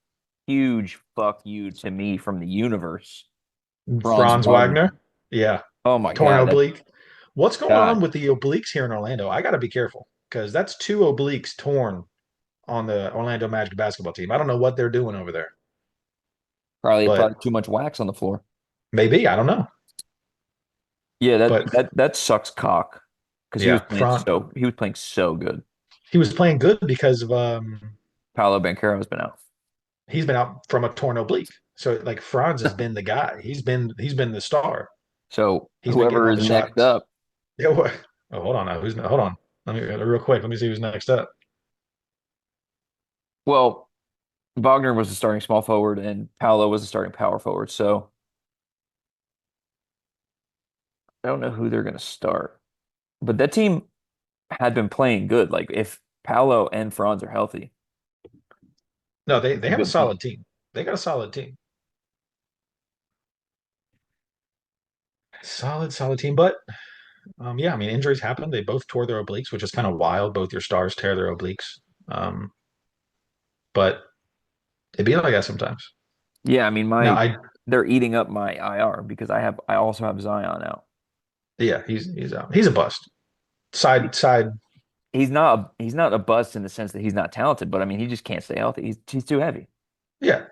fuck you to me from the universe, Franz Franz Wagner. Wagner. Yeah. Oh my Torn God, that oblique. What's going on God, with the obliques here in Orlando? I got to be careful because that's two obliques torn on the Orlando Magic basketball team. I don't know what they're doing over there, probably but too much wax on the floor. maybe. I don't know. Yeah, But that sucks cock because yeah, he was playing so good. he was playing good because of Paolo Banchero's been out. he's been out from a torn oblique. So like Franz has been the guy. He's been the star. So He's been getting whoever all is the next shots. up, Yeah. What? Oh, hold on now. Hold on. Let me real quick. Let me see who's next up. well, Wagner was the starting small forward and Paolo was the starting power forward. So I don't know who they're going to start. But that team had been playing good. Like if Paolo and Franz are healthy, No, they it's a have a good team. solid team. They got a solid team. Solid team. But yeah, I mean injuries happen. They both tore their obliques, which is kind of wild. Both your stars tear their obliques. Um, but it be like that sometimes. Yeah, I mean Now my I they're eating up my IR because I also have Zion out. yeah, he's out. He's a bust. Side He's not a bust in the sense that he's not talented, but I mean he just can't stay healthy. He's too heavy. yeah,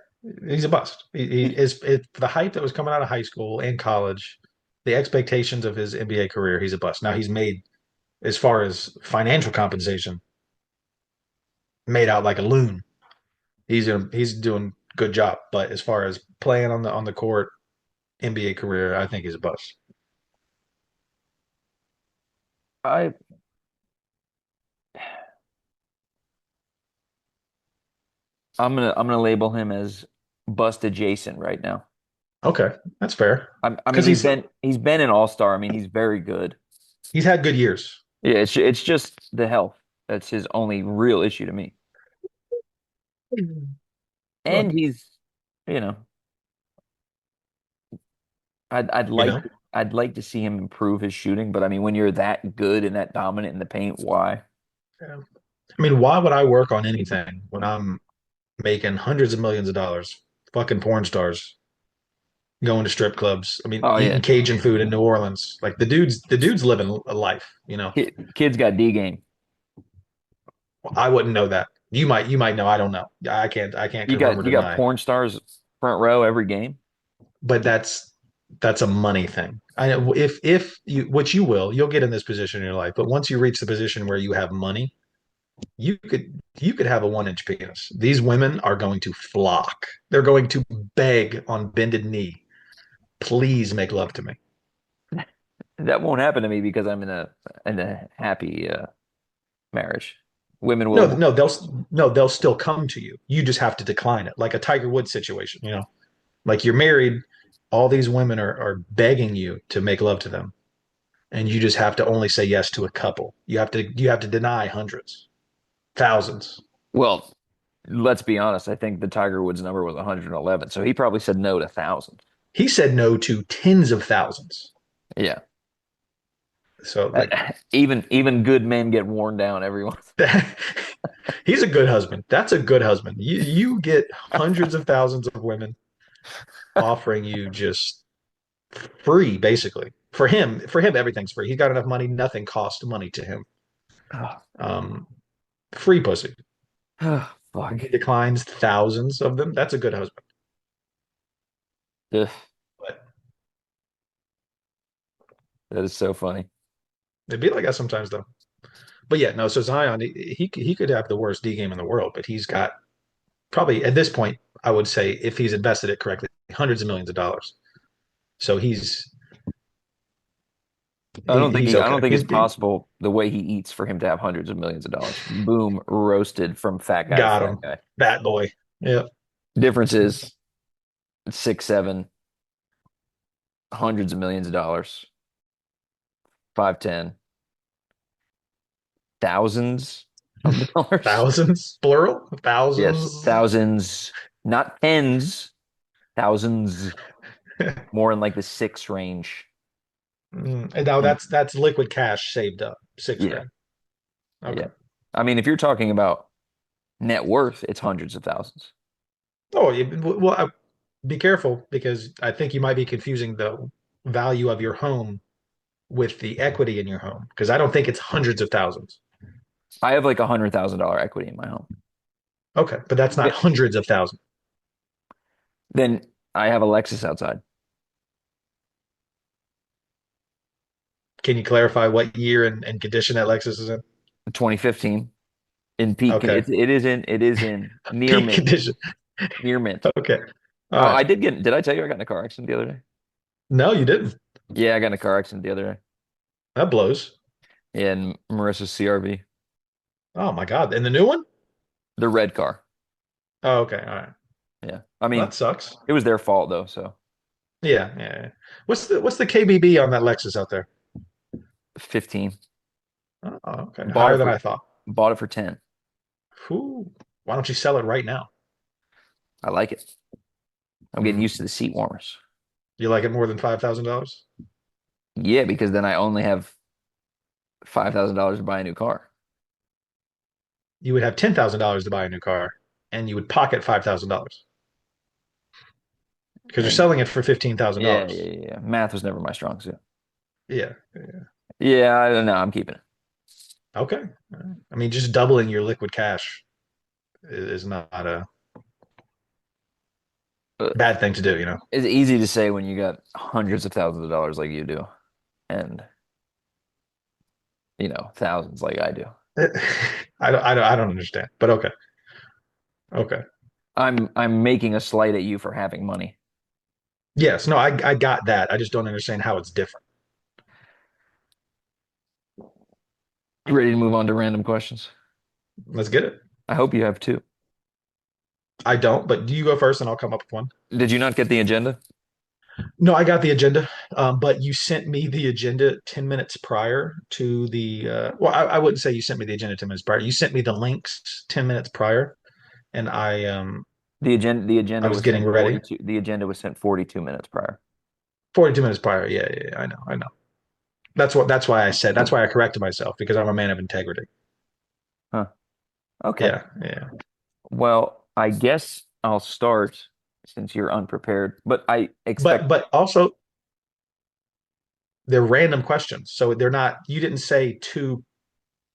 he's a bust. He He, is it the hype that was coming out of high school and college, the expectations of his NBA career, he's a bust. Now he's made as far as financial compensation, made out like a loon. He's doing good job, but as far as playing on the court, NBA career, I think he's a bust. I I'm gonna label him as bust adjacent right now. Okay, that's fair I mean because he's been an all-star. I mean he's very good. he's had good years. Yeah, it's just the health. That's his only real issue to me. And Look, he's, you know, I'd you like know, I'd like to see him improve his shooting, but I mean when you're that good and that dominant in the paint, why? I mean, why would I work on anything when I'm making hundreds of millions of dollars, fucking porn stars, going to strip clubs? I mean, Oh eating yeah, Cajun food in New Orleans. Like the dude's living a life. Kid's got D game. I wouldn't know that. You might know. I don't know. I can't confirm or You got deny. porn stars front row every game. But that's a money thing. I know if you which you'll get in this position in your life. But once you reach the position where you have money, you could have a 1 inch penis. These women are going to flock. They're going to beg on bended knee, please make love to me. That won't happen to me because I'm in a happy marriage. Women No, will. no, they'll still come to you. You just have to decline it, like a Tiger Woods situation. Like you're married, all these women are begging you to make love to them, and you just have to only say yes to a couple. You have to deny hundreds, thousands. Well, let's be honest. I think the Tiger Woods number was 111, so he probably said no to thousands. He said no to tens of thousands. Yeah. So like Even good men get worn down every once. that, he's a good husband. That's a good husband. You get hundreds of thousands of women offering you just free, basically. For him, everything's free. He's got enough money. Nothing costs money to him. Oh, Um, free pussy. oh, And fuck. he declines thousands of them. That's a good husband. Ugh, But that is so funny. it'd be like that sometimes, though. But yeah, no. So Zion, he could have the worst D game in the world, but he's got probably at this point, I would say, if he's invested it correctly, hundreds of millions of dollars. So he's I don't okay. think it's possible the way he eats for him to have hundreds of millions of dollars. Boom, roasted from fat guy to Got fat him, guy. that boy. Yeah, Difference is 6, 7, hundreds of millions of dollars. 5'10", thousands of dollars. Thousands, plural, Yes, thousands. thousands, not tens, thousands, more in like the six range. And now And that's liquid cash saved up, six yeah, grand. yeah. Okay. I mean, if you're talking about net worth, it's hundreds of thousands. Oh, well, be careful because I think you might be confusing the value of your home with the equity in your home because I don't think it's hundreds of thousands. I have like $100,000 equity in my home. Okay, but that's not Yeah. hundreds of thousands. Then I have a Lexus outside, Can you clarify what year and condition that Lexus is in? 2015 in peak. Okay, It is in near peak mint, condition. near mint. Okay, all Oh, right. did I tell you I got in a car accident the other day? No, you didn't. Yeah, I got in a car accident the other day. That blows. Yeah, in Marissa's CRV, Oh my God. And the new one? the red car. Oh, okay, all right. Yeah. I Well, mean, that sucks. it was their fault though, so Yeah. What's the KBB on that Lexus out there? 15. Oh, okay, Bought higher it than for I thought. bought it for 10. Whew. Why don't you sell it right now? I like it. I'm getting Hmm. used to the seat warmers. You like it more than $5,000? Yeah, because then I only have $5,000 to buy a new car. You would have $10,000 to buy a new car, and you would pocket $5,000 because you're And selling it for fifteen thousand yeah, yeah, dollars. yeah. Yeah. Math was never my strong suit. Yeah. Yeah, I don't know. I'm keeping it. Okay. All right. I mean, just doubling your liquid cash is not a But bad thing to do, you know. it's easy to say when you got hundreds of thousands of dollars like you do, and thousands like I do. I don't understand, but okay. Okay. I'm making a slight at you for having money. Yes, no, I got that. I just don't understand how it's different. You ready to move on to random questions? Let's get it. I hope you have two. I don't, but you go first and I'll come up with one. Did you not get the agenda? No, I got the agenda, but you sent me the agenda 10 minutes prior to the, well, I wouldn't say you sent me the agenda 10 minutes prior. You sent me the links 10 minutes prior, and The I agenda was was getting sent ready. 42. The agenda was sent 42 minutes prior. 42 minutes prior. Yeah, I know. That's why I corrected myself because I'm a man of integrity. Huh. Okay. Yeah. Well, I guess I'll start since you're unprepared, but I expect But also they're random questions. So they're not, you didn't say two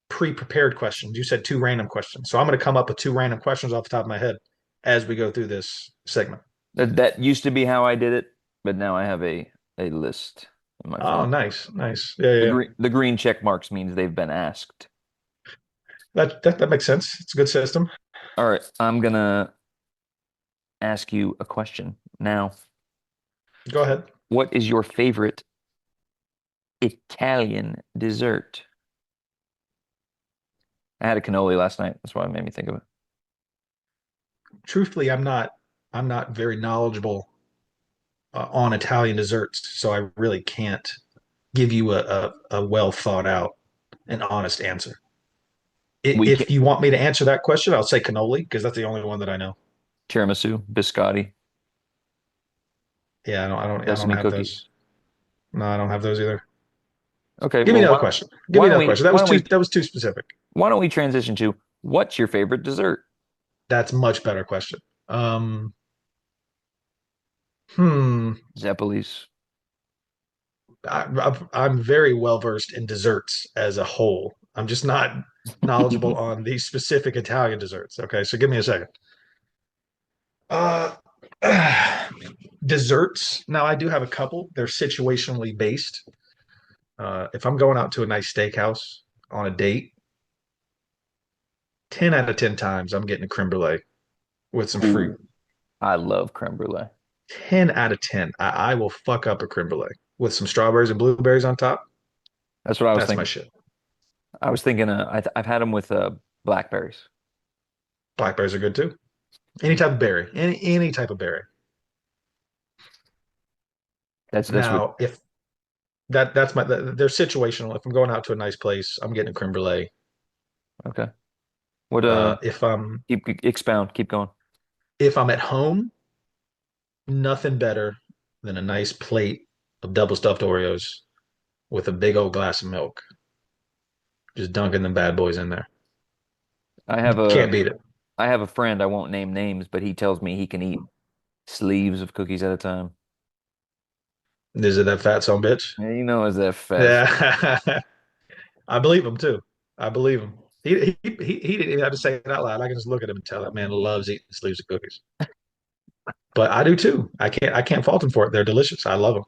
pre-prepared questions. You said two random questions. So I'm going to come up with two random questions off the top of my head as we go through this segment. that used to be how I did it, but now I have a list on my Oh, phone. nice. Yeah, The yeah. green check marks means they've been asked. That makes sense. It's a good system. All right, I'm gonna ask you a question now. Go ahead. What is your favorite Italian dessert? I had a cannoli last night. That's why it made me think of it. Truthfully, I'm not very knowledgeable on Italian desserts, so I really can't give you a well thought out and honest answer. We can If you want me to answer that question, I'll say cannoli because that's the only one that I know. tiramisu, biscotti, Yeah, I don't sesame have cookies. those. No, I don't have those either. Okay, Give me well, another question. Give me why don't another we question. why don't we That was too specific. why don't we transition to what's your favorite dessert? That's a much better question. Um, hmm. Zeppelis. I'm very well versed in desserts as a whole. I'm just not knowledgeable on these specific Italian desserts. Okay, so give me a second. Uh, desserts. Now I do have a couple. They're situationally based. If I'm going out to a nice steakhouse on a date, 10 out of 10 times I'm getting a creme brulee with some fruit. Ooh, I love creme brulee. 10 out of 10. I will fuck up a creme brulee with some strawberries and blueberries on top. That's what I was That's my thinking. shit. I was thinking. I've had them with blackberries. Blackberries are good too. Any type of berry, any That's what Now, if That's they're situational. If I'm going out to a nice place, I'm getting a creme brulee. Okay. What If I'm expound, keep going. if I'm at home, nothing better than a nice plate of double stuffed Oreos with a big old glass of milk. Just dunking them bad boys in there. I have a Can't beat it. I have a friend, I won't name names, but he tells me he can eat sleeves of cookies at a time. Is it that fat son of a bitch? Yeah, you know, as that fast. Yeah, I believe him too. I believe him. He didn't even have to say it out loud. I can just look at him and tell that man loves eating sleeves of cookies. But I do too. I can't fault him for it. They're delicious. I love them.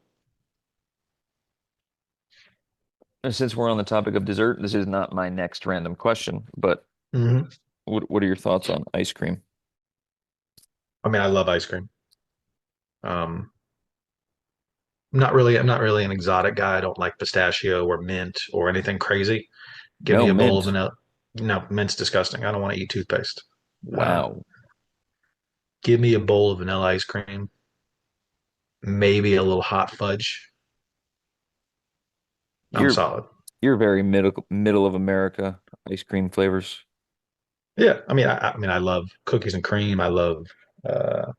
And since we're on the topic of dessert, this is not my next random question, but Hmm. what are your thoughts on ice cream? I mean, I love ice cream. Um, I'm not really an exotic guy. I don't like pistachio or mint or anything crazy. Give No me a bowl of mint. vanilla. No, mint's disgusting. I don't want to eat toothpaste. Uh, Wow. give me a bowl of vanilla ice cream, maybe a little hot fudge. I'm You're solid. you're very middle of America ice cream flavors. Yeah, I mean, I love cookies and cream. I love. Uh,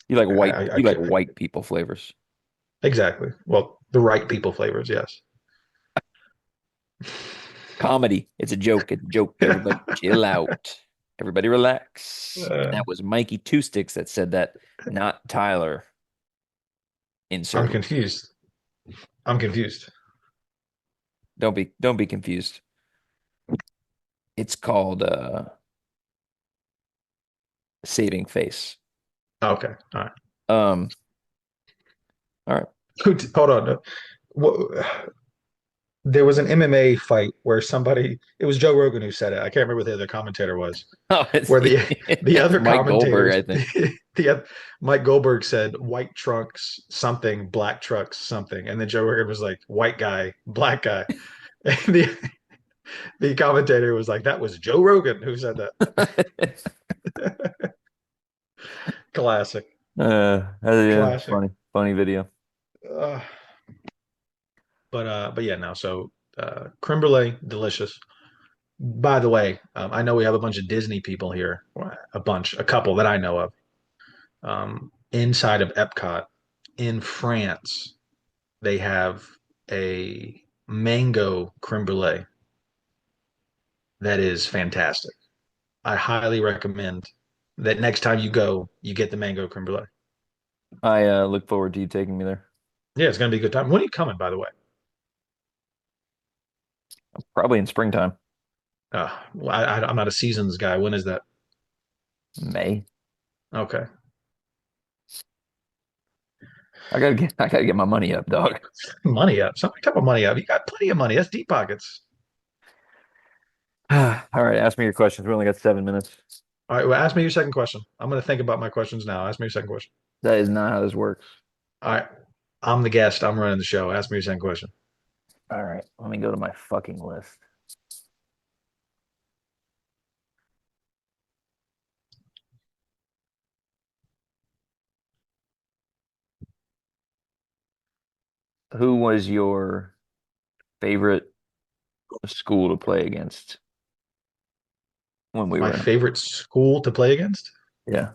You like I white people flavors. exactly. Well, the right people flavors. Yes. Comedy. It's a joke. It's a joke. Everybody chill out. Everybody relax. And Uh, that was Mikey Two Sticks that said that, not Tyler. I'm Insert. confused. I'm confused. Don't be confused. It's called saving face. Okay. All right. Um, all right. Hold on. No. What, there was an MMA fight where somebody, it was Joe Rogan who said it. I can't remember who the other commentator was, Oh, where the it's other Mike Goldberg, commentators, I think. Mike Goldberg said white trunks something, black trucks something, and then Joe Rogan was like white guy, black guy, and the commentator was like that was Joe Rogan who said that. Classic, Yeah, classic. funny video. Uh, but yeah, no. So creme brulee, delicious. By the way, I know we have a bunch of Disney people here, a couple that I know of. Inside of Epcot in France, they have a mango creme brulee that is fantastic. I highly recommend that next time you go, you get the mango creme brulee. I look forward to you taking me there. Yeah, it's gonna be a good time. When are you coming, by the way? Probably in springtime. Well, I'm not a seasons guy. When is that? May. Okay, I gotta get my money up, dog. money up. Some type of money up. You got plenty of money. That's deep pockets. All right, ask me your questions. We only got 7 minutes. All right, well, ask me your second question. I'm gonna think about my questions now. Ask me your second question. That is not how this works. All right, I'm the guest. I'm running the show. Ask me your second question. All right, let me go to my fucking list. Who was your favorite school to play against when we My were in? favorite school to play against? Yeah.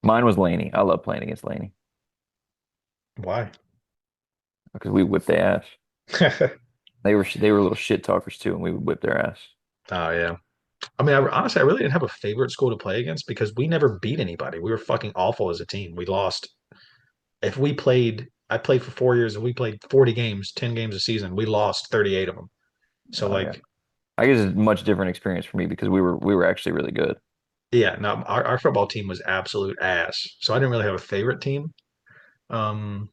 Mine was Laney. I love playing against Laney Why? because we whipped their ass. Oh They were little shit talkers too, and we would whip their ass. yeah. I mean, honestly, I really didn't have a favorite school to play against because we never beat anybody. We were fucking awful as a team. We lost. If we played, I played for 4 years and we played 40 games, 10 games a season. We lost 38 of them. So Oh yeah. like, I guess it's a much different experience for me because we were actually really good. yeah, no, our football team was absolute ass. So I didn't really have a favorite team. Um,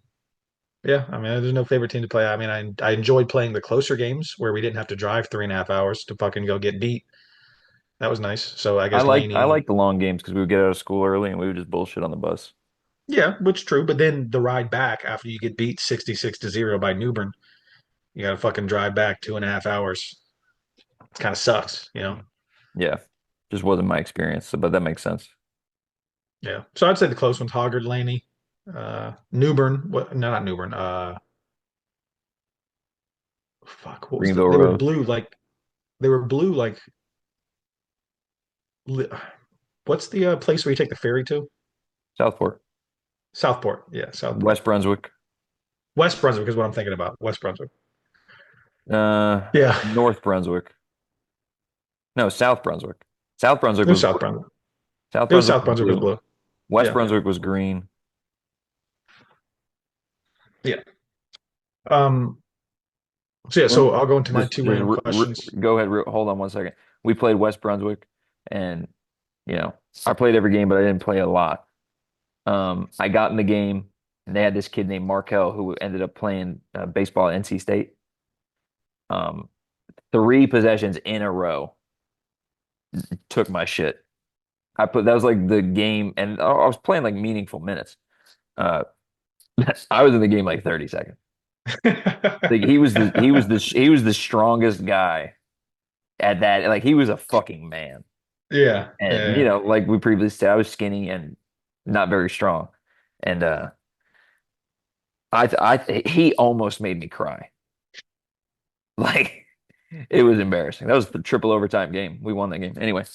yeah, I mean, there's no favorite team to play. I mean, I enjoyed playing the closer games where we didn't have to drive 3.5 hours to fucking go get beat. That was nice. So I guess I Laney, like the long games because we would get out of school early and we would just bullshit on the bus. yeah, which true. But then the ride back after you get beat 66-0 by Newbern, you got to fucking drive back 2.5 hours. It kind of sucks, you know? Yeah. Just wasn't my experience, but that makes sense. Yeah. So I'd say the close ones, Hoggard, Laney. Newbern. What? No, not Newbern. Fuck. What was Greenville they were Road, blue like they were blue like li- what's the place where you take the ferry to? Southport, Southport. Yeah, Southport. West Brunswick, West Brunswick is what I'm thinking about. West Brunswick. uh, Yeah, North Brunswick. No, South Brunswick. South Brunswick it was was South blue. Brunswick. South It was Brunswick South was Brunswick was blue. blue. West Yeah, Brunswick was green. yeah. Um. So yeah. When So I'll go into my two just random questions. go ahead. Hold on one second. We played West Brunswick, and you know I played every game, but I didn't play a lot. I got in the game, and they had this kid named Markel who ended up playing baseball at NC State. Um, three possessions in a row took my shit. That was like the game, and I was playing like meaningful minutes. Uh, I was in the game like 30 seconds. Like he was the strongest guy at that. Like he was a fucking man. Yeah, And yeah. like we previously said, I was skinny and not very strong. And he almost made me cry. Like it was embarrassing. That was the triple overtime game. We won that game. Anyway,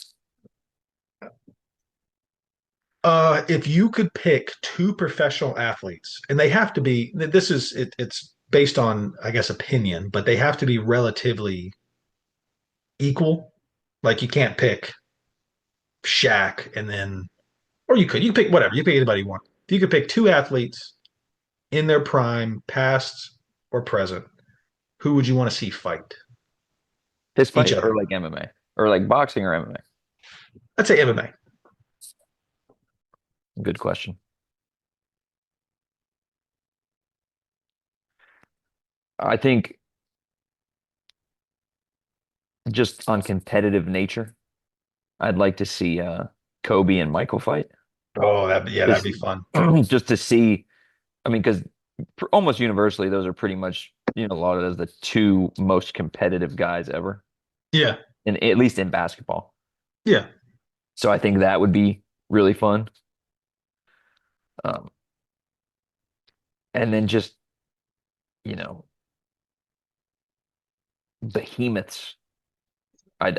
If you could pick two professional athletes, and they have to be, it's based on, I guess, opinion, but they have to be relatively equal. Like you can't pick Shaq and then, or you could pick whatever, you pick anybody you want. If you could pick two athletes in their prime, past or present, who would you want to see fight fist each fight or other? like MMA or like boxing or MMA? I'd say MMA. Good question. I think just on competitive nature, I'd like to see Kobe and Michael fight. Oh, that'd Just be fun. just to see. I mean, because almost universally, those are pretty much lauded as the two most competitive guys ever, Yeah, and at least in basketball. yeah. So I think that would be really fun. Um, and then just you know behemoths. I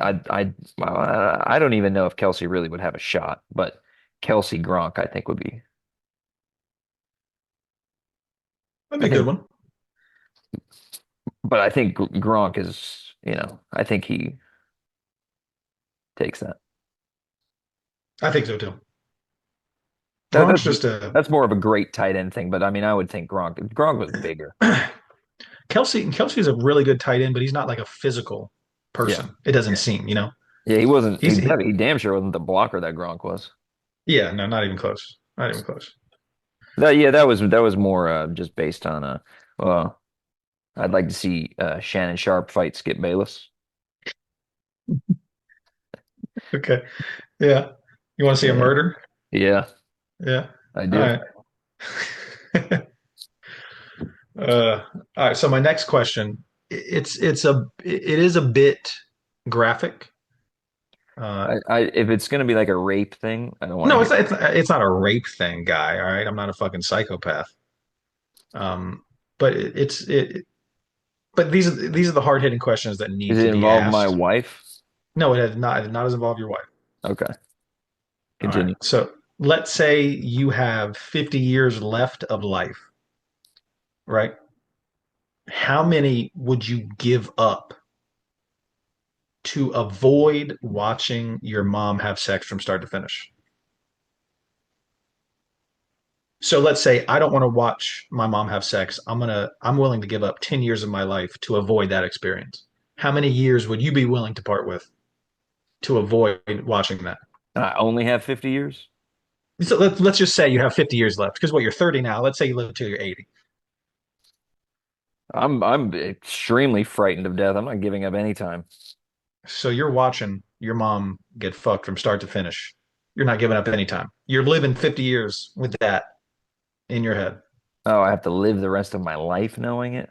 don't even know if Kelsey really would have a shot, but Kelsey Gronk I think would be. That'd I be a good think, one. but I think Gronk is. I think he takes that. I think so too. That Gronk's that's just a that's more of a great tight end thing, but I mean, I would think Gronk was bigger. Kelsey's a really good tight end, but he's not like a physical Yeah. person. It doesn't seem. Yeah, he wasn't. He's He damn sure wasn't the blocker that Gronk was. yeah, no, not even close. Not even close. That was more just based on well, I'd like to see Shannon Sharp fight Skip Bayless. Okay. Yeah. You want to see a Yeah, murder? yeah, Yeah. I All do. right. All right. So my next question, it is a bit graphic. Uh, If it's gonna be like a rape thing, I don't want to no, hear. it's not a rape thing, guy. All right. I'm not a fucking psychopath. But but these are the hard hitting questions that Does need it to be involve my asked. wife? No, it has not as involve your wife. Okay, All right. continue. So let's say you have 50 years left of life, right? How many would you give up to avoid watching your mom have sex from start to finish? So let's say I don't want to watch my mom have sex. I'm willing to give up 10 years of my life to avoid that experience. How many years would you be willing to part with to avoid watching that? And I only have 50 years. So let's just say you have 50 years left because what you're 30 now. Let's say you live until you're 80. I'm extremely frightened of death. I'm not giving up any time. So you're watching your mom get fucked from start to finish. You're not giving up any time. You're living 50 years with that in your head. Oh, I have to live the rest of my life knowing it.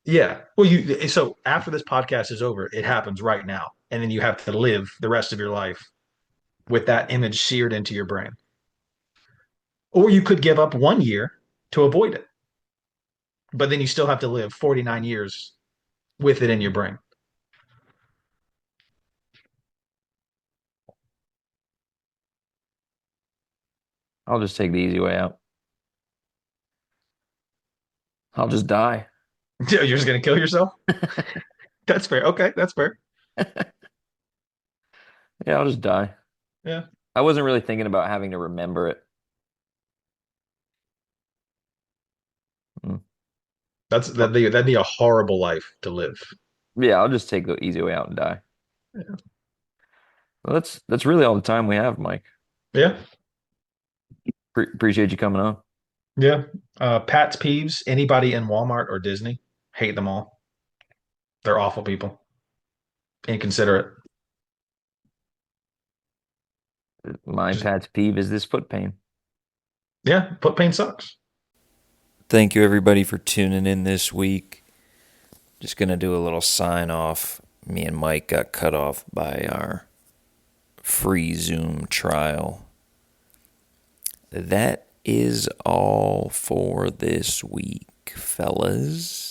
Yeah. Well, so after this podcast is over, it happens right now. And then you have to live the rest of your life with that image seared into your brain. Or you could give up 1 year to avoid it, but then you still have to live 49 years with it in your brain. I'll just take the easy way out. I'll just die. You're just going to kill yourself? That's fair. Okay, that's fair. Yeah, I'll just die. Yeah. I wasn't really thinking about having to remember it. Mm. That's Oh, that'd be a horrible life to live. yeah, I'll just take the easy way out and die. Well, that's really all the time we have, Mike. Yeah. Appreciate you coming on. Yeah. Pat's peeves, anybody in Walmart or Disney, hate them all. They're awful people. Inconsiderate. My Just Pat's peeve is this foot pain. yeah, foot pain sucks. Thank you, everybody, for tuning in this week. Just going to do a little sign off. Me and Mike got cut off by our free Zoom trial. That is all for this week, fellas.